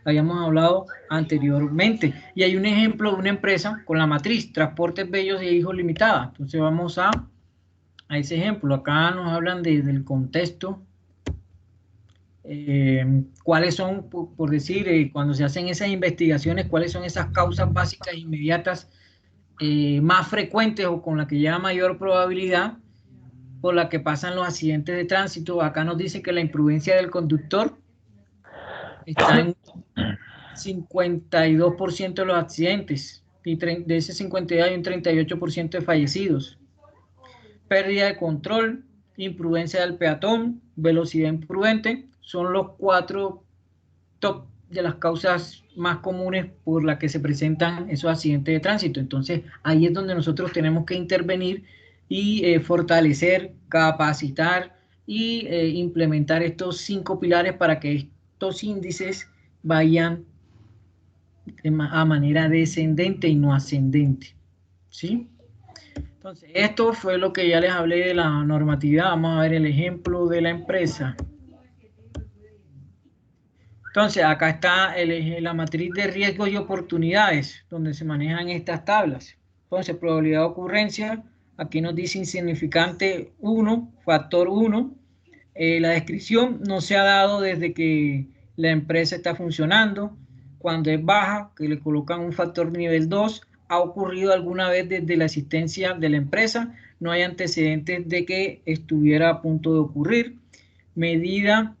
A: habíamos hablado anteriormente. Y hay un ejemplo de una empresa con la matriz Transportes Bellos e Hijos Limitada. Entonces vamos a ese ejemplo. Acá nos hablan del contexto, cuáles son, por decir, cuando se hacen esas investigaciones, cuáles son esas causas básicas inmediatas más frecuentes o con la que lleva mayor probabilidad por la que pasan los accidentes de tránsito. Acá nos dice que la imprudencia del conductor está en 52% de los accidentes, y de ese 52 hay un 38% de fallecidos. Pérdida de control, imprudencia del peatón, velocidad imprudente, son los 4 top de las causas más comunes por las que se presentan esos accidentes de tránsito. Entonces, ahí es donde nosotros tenemos que intervenir y fortalecer, capacitar y implementar estos 5 pilares para que estos índices vayan a manera descendente y no ascendente, ¿sí? Entonces, esto fue lo que ya les hablé de la normatividad. Vamos a ver el ejemplo de la empresa. Entonces, acá está la matriz de riesgos y oportunidades, donde se manejan estas tablas. Entonces, probabilidad de ocurrencia, aquí nos dice insignificante 1, factor 1. La descripción no se ha dado desde que la empresa está funcionando. Cuando es baja, que le colocan un factor nivel 2, ha ocurrido alguna vez desde la existencia de la empresa, no hay antecedentes de que estuviera a punto de ocurrir. Media,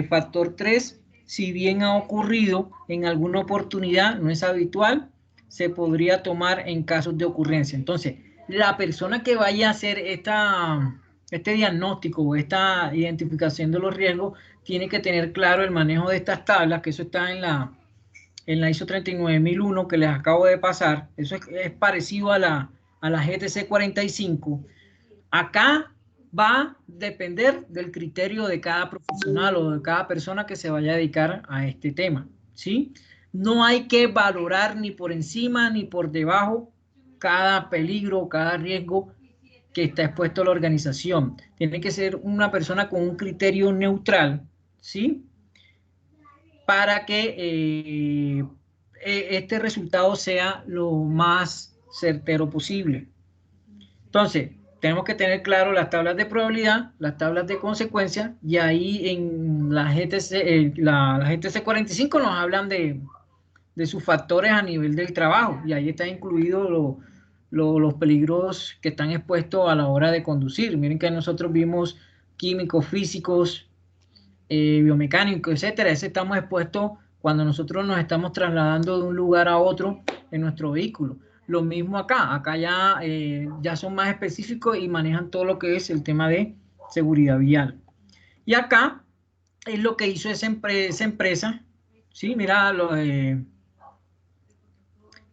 A: factor 3, si bien ha ocurrido en alguna oportunidad, no es habitual, se podría tomar en casos de ocurrencia. Entonces, la persona que vaya a hacer este diagnóstico o esta identificación de los riesgos tiene que tener claro el manejo de estas tablas, que eso está en la ISO 39001 que les acabo de pasar. Eso es parecido a la GTC 45. Acá va a depender del criterio de cada profesional o de cada persona que se vaya a dedicar a este tema, ¿sí? No hay que valorar ni por encima ni por debajo cada peligro, cada riesgo que está expuesto a la organización. Tiene que ser una persona con un criterio neutral, ¿sí? Para que este resultado sea lo más certero posible. Entonces, tenemos que tener claro las tablas de probabilidad, las tablas de consecuencia, y ahí en la GTC 45 nos hablan de sus factores a nivel del trabajo, y ahí está incluido los peligros que están expuestos a la hora de conducir. Miren que nosotros vimos químicos, físicos, biomecánicos, etcétera. Ese estamos expuestos cuando nosotros nos estamos trasladando de un lugar a otro en nuestro vehículo. Lo mismo acá ya son más específicos y manejan todo lo que es el tema de seguridad vial. Y acá es lo que hizo esa empresa, ¿sí? Mira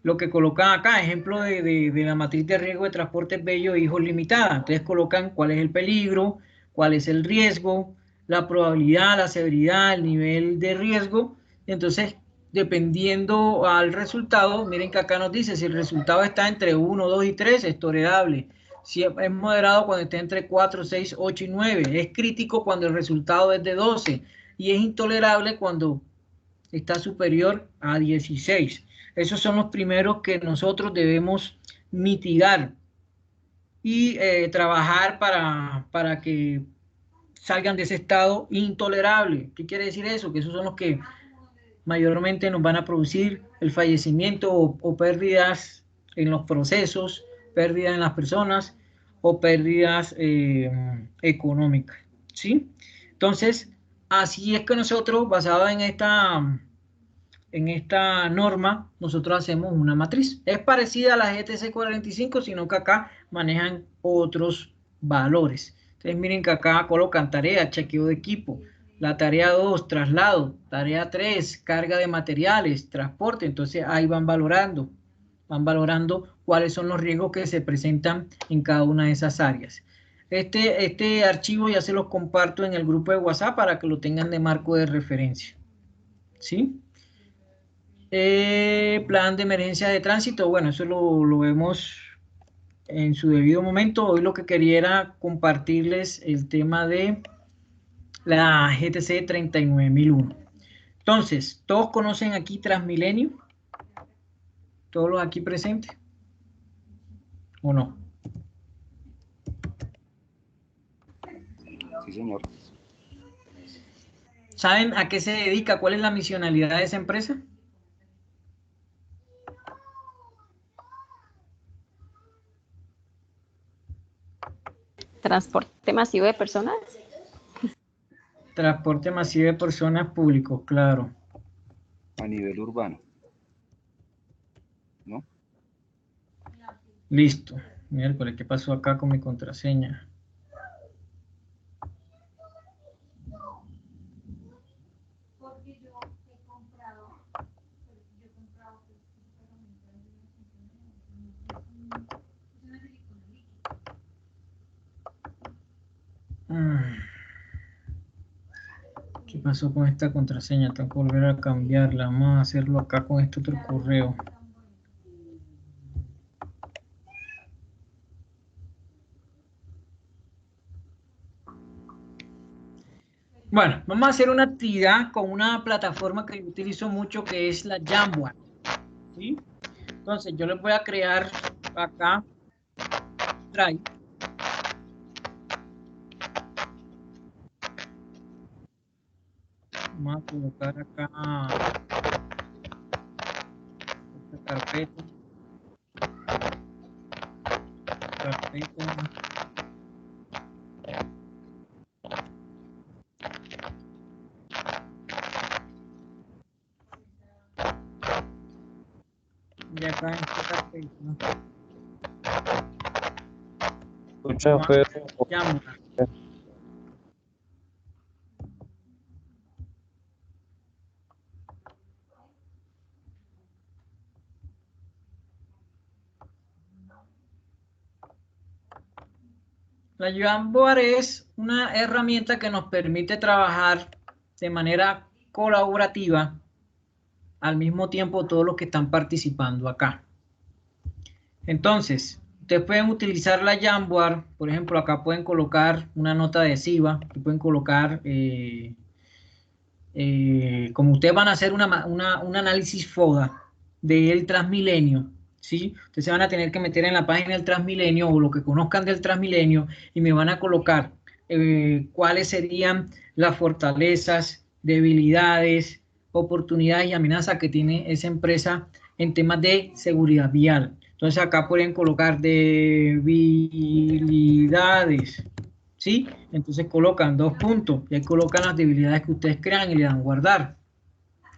A: lo que colocan acá, ejemplo de la matriz de riesgo de transportes Bello Hijos Limitada. Entonces colocan cuál es el peligro, cuál es el riesgo, la probabilidad, la severidad, el nivel de riesgo. Entonces, dependiendo al resultado, miren que acá nos dice si el resultado está entre 1, 2 y 3, es tolerable. Si es moderado cuando está entre 4, 6, 8 y 9. Es crítico cuando el resultado es de 12. Y es intolerable cuando está superior a 16. Esos son los primeros que nosotros debemos mitigar y trabajar para que salgan de ese estado intolerable. ¿Qué quiere decir eso? Que esos son los que mayormente nos van a producir el fallecimiento o pérdidas en los procesos, pérdidas en las personas o pérdidas económicas, ¿sí? Entonces, así es que nosotros, basado en esta norma, nosotros hacemos una matriz. Es parecida a la GTC 45, sino que acá manejan otros valores. Entonces miren que acá colocan tarea, chequeo de equipo, la tarea 2, traslado, tarea 3, carga de materiales, transporte. Entonces ahí van valorando cuáles son los riesgos que se presentan en cada una de esas áreas. Este archivo ya se los comparto en el grupo de WhatsApp para que lo tengan de marco de referencia, ¿sí? Plan de emergencia de tránsito, bueno, eso lo vemos en su debido momento. Hoy lo que quería era compartirles el tema de la GTC 39001. Entonces, ¿todos conocen aquí Transmilenio? ¿Todos los aquí presentes? ¿O no?
C: Sí, señor.
A: ¿Saben a qué se dedica? ¿Cuál es la misionalidad de esa empresa?
E: Transporte masivo de personas.
A: Transporte masivo de personas públicos, claro.
C: A nivel urbano. ¿No?
A: Listo. Miércoles, ¿qué pasó acá con mi contraseña? ¿Qué pasó con esta contraseña? Tengo que volver a cambiarla. Vamos a hacerlo acá con este otro correo. Bueno, vamos a hacer una actividad con una plataforma que yo utilizo mucho, que es la Jamboard, ¿sí? Entonces yo les voy a crear acá Drive. Vamos a colocar acá esta carpeta. Y acá en esta carpeta, ¿no? Jamboard. La Jamboard es una herramienta que nos permite trabajar de manera colaborativa al mismo tiempo todos los que están participando acá. Entonces, ustedes pueden utilizar la Jamboard, por ejemplo, acá pueden colocar una nota adhesiva, pueden colocar, como ustedes van a hacer un análisis FODA del Transmilenio, ¿sí? Ustedes se van a tener que meter en la página del Transmilenio o lo que conozcan del Transmilenio y me van a colocar cuáles serían las fortalezas, debilidades, oportunidades y amenazas que tiene esa empresa en temas de seguridad vial. Entonces acá pueden colocar debilidades, ¿sí? Entonces colocan 2 puntos y ahí colocan las debilidades que ustedes crean y le dan guardar.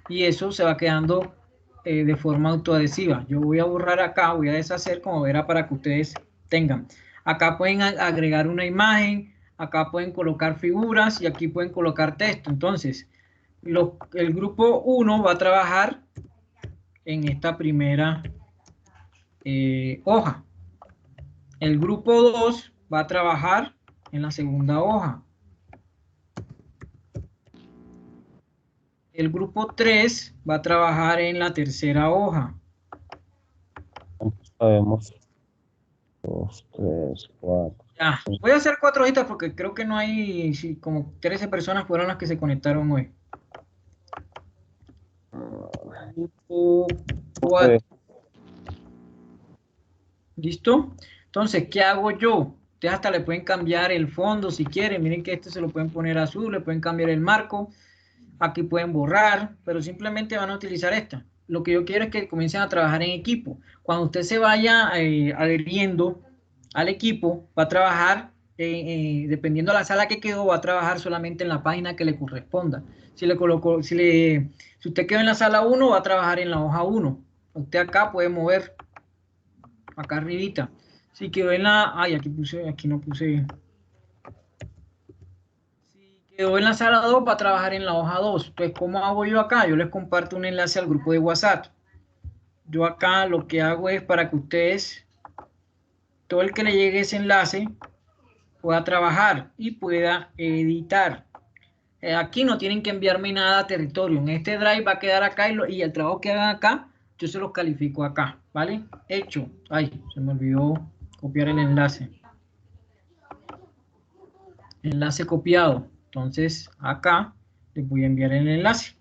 A: Y eso se va quedando de forma autoadhesiva. Yo voy a borrar acá, voy a deshacer como verá para que ustedes tengan. Acá pueden agregar una imagen, acá pueden colocar figuras y aquí pueden colocar texto. Entonces, el grupo 1 va a trabajar en esta primera hoja. El grupo 2 va a trabajar en la segunda hoja. El grupo 3 va a trabajar en la tercera hoja.
I: Sabemos. 2, 3, 4.
A: Ya, voy a hacer 4 hojitas porque creo que no hay, sí, como 13 personas fueron las que se conectaron hoy. Grupo 4. ¿Listo? Entonces, ¿qué hago yo? Ustedes hasta le pueden cambiar el fondo si quieren. Miren que este se lo pueden poner azul, le pueden cambiar el marco. Aquí pueden borrar, pero simplemente van a utilizar esta. Lo que yo quiero es que comiencen a trabajar en equipo. Cuando usted se vaya adheriendo al equipo, va a trabajar, dependiendo de la sala que quedó, va a trabajar solamente en la página que le corresponda. Si usted quedó en la sala 1, va a trabajar en la hoja 1. Usted acá puede mover, acá arribita. Si quedó en la... Ay, aquí no puse... Quedó en la sala 2 para trabajar en la hoja 2. Entonces, ¿cómo hago yo acá? Yo les comparto un enlace al grupo de WhatsApp. Yo acá lo que hago es para que ustedes, todo el que le llegue ese enlace, pueda trabajar y pueda editar. Aquí no tienen que enviarme nada a territorio. En este drive va a quedar acá y el trabajo que hagan acá, yo se los califico acá, ¿vale? Hecho. Ay, se me olvidó copiar el enlace. Enlace copiado. Entonces, acá les voy a enviar el enlace.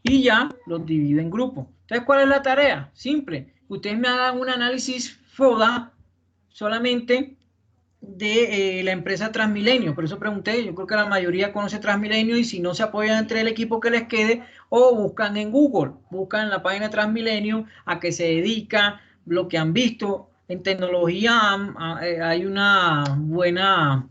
A: Y ya los divido en grupos. Entonces, ¿cuál es la tarea? Simple. Ustedes me hagan un análisis FODA solamente de la empresa Transmilenio. Por eso pregunté, yo creo que la mayoría conoce Transmilenio y si no se apoyan entre el equipo que les quede o buscan en Google, buscan en la página de Transmilenio a qué se dedica, lo que han visto. En tecnología hay una buena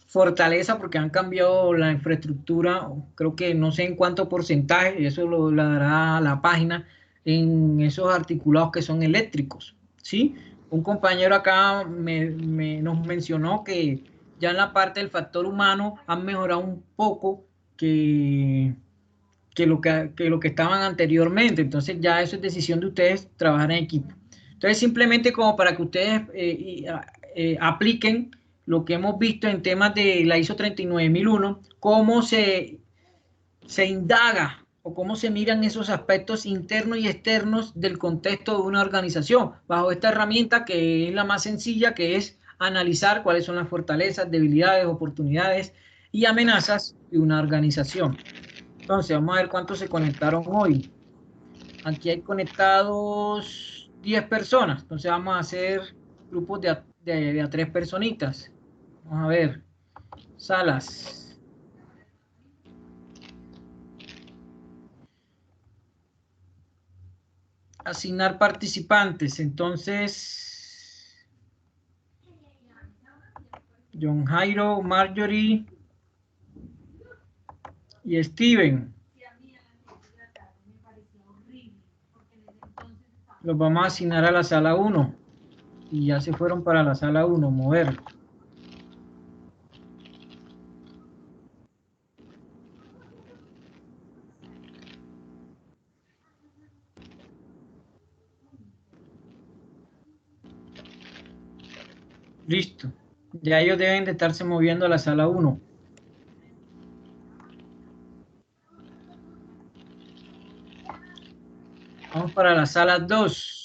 A: fortaleza porque han cambiado la infraestructura, creo que no sé en cuánto porcentaje, eso lo dará la página, en esos articulados que son eléctricos, ¿sí? Un compañero acá nos mencionó que ya en la parte del factor humano han mejorado un poco que lo que estaban anteriormente, entonces ya eso es decisión de ustedes trabajar en equipo. Entonces simplemente como para que ustedes apliquen lo que hemos visto en temas de la ISO 39001, cómo se indaga o cómo se miran esos aspectos internos y externos del contexto de una organización, bajo esta herramienta que es la más sencilla, que es analizar cuáles son las fortalezas, debilidades, oportunidades y amenazas de una organización. Entonces, vamos a ver cuántos se conectaron hoy. Aquí hay conectados 10 personas, entonces vamos a hacer grupos de a 3 personitas. Vamos a ver, salas. Asignar participantes, entonces John Jairo, Marjorie y Steven. Los vamos a asignar a la sala 1 y ya se fueron para la sala 1, mover. Listo. Ya ellos deben de estarse moviendo a la sala 1. Vamos para la sala 2.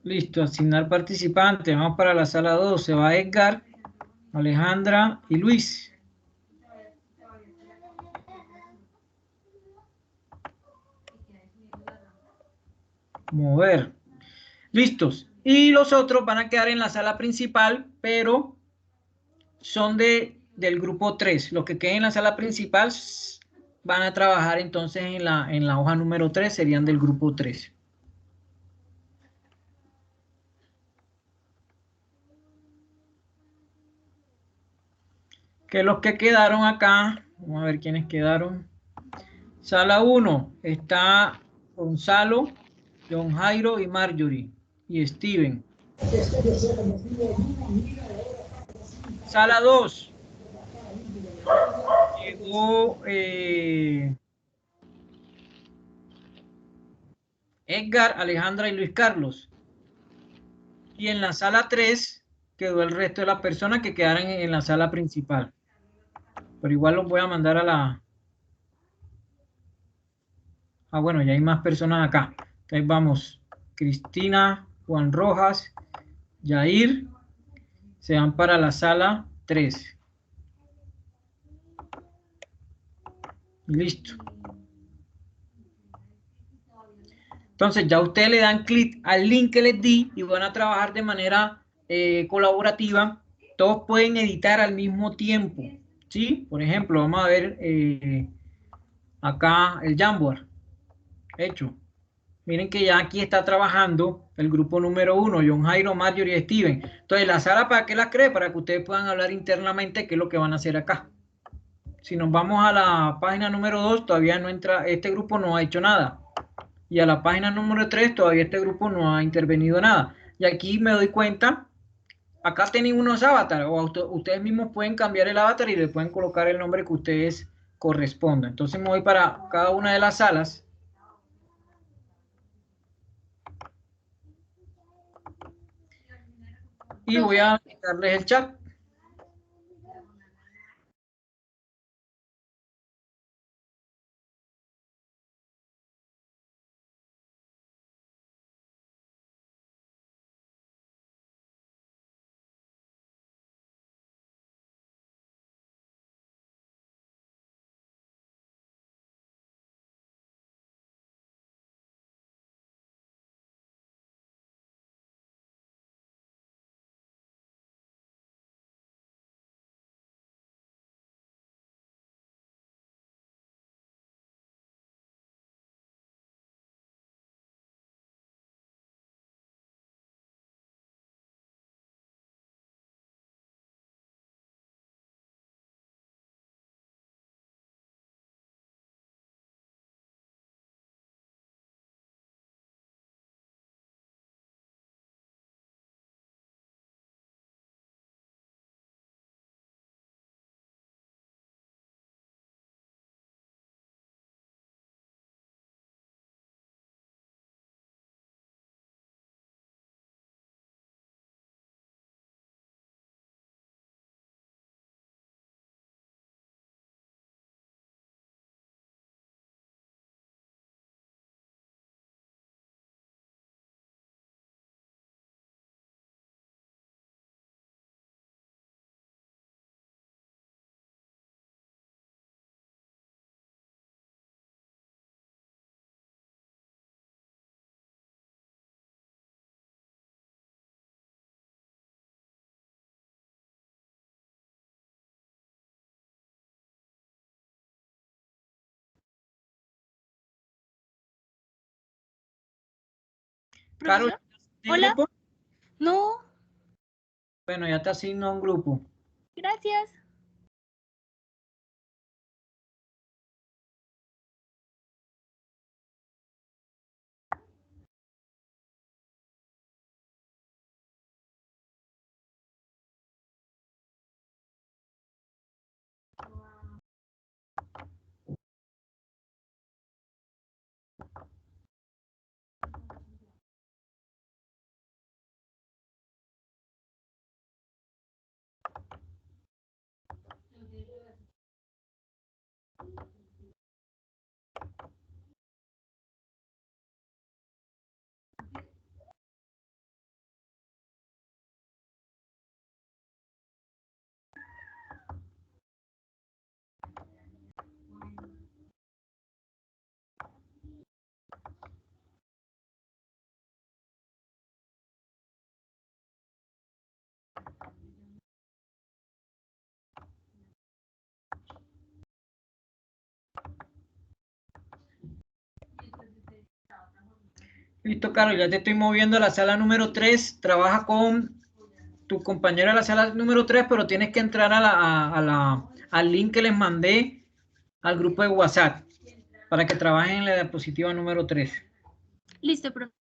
A: Listo, asignar participantes. Vamos para la sala 2. Se va Edgar, Alejandra y Luis. mover. Listos. Y los otros van a quedar en la sala principal, pero son del grupo 3. Los que queden en la sala principal van a trabajar entonces en la hoja número 3, serían del grupo 3. Que los que quedaron acá, vamos a ver quiénes quedaron. Sala 1 está Gonzalo, John Jairo y Marjorie y Steven. Sala 2 llegó Edgar, Alejandra y Luis Carlos. Y en la sala 3 quedó el resto de las personas que quedaron en la sala principal. Pero igual los voy a mandar a la... Ah, bueno, ya hay más personas acá. Entonces vamos, Cristina, Juan Rojas, Yair, se van para la sala 3. Listo. Entonces ya ustedes le dan clic al link que les di y van a trabajar de manera colaborativa. Todos pueden editar al mismo tiempo, ¿sí? Por ejemplo, vamos a ver acá el Jamboard hecho. Miren que ya aquí está trabajando el grupo número 1, John Jairo, Marjorie y Steven. Entonces, la sala, ¿para qué la cree? Para que ustedes puedan hablar internamente qué es lo que van a hacer acá. Si nos vamos a la página número 2, todavía no entra, este grupo no ha hecho nada. Y a la página número 3, todavía este grupo no ha intervenido nada. Y aquí me doy cuenta, acá tienen unos avatares, o ustedes mismos pueden cambiar el avatar y le pueden colocar el nombre que ustedes correspondan. Entonces me voy para cada una de las salas. Y voy a darles el chat. Carol, ¿en
B: Hola.
A: grupo?
B: No,
A: Bueno, ya te asigno a un grupo.
B: gracias.
A: Listo, Carlos, ya te estoy moviendo a la sala número 3. Trabaja con tu compañero de la sala número 3, pero tienes que entrar al link que les mandé al grupo de WhatsApp para que trabajen en la diapositiva número 3.
D: Listo, profe.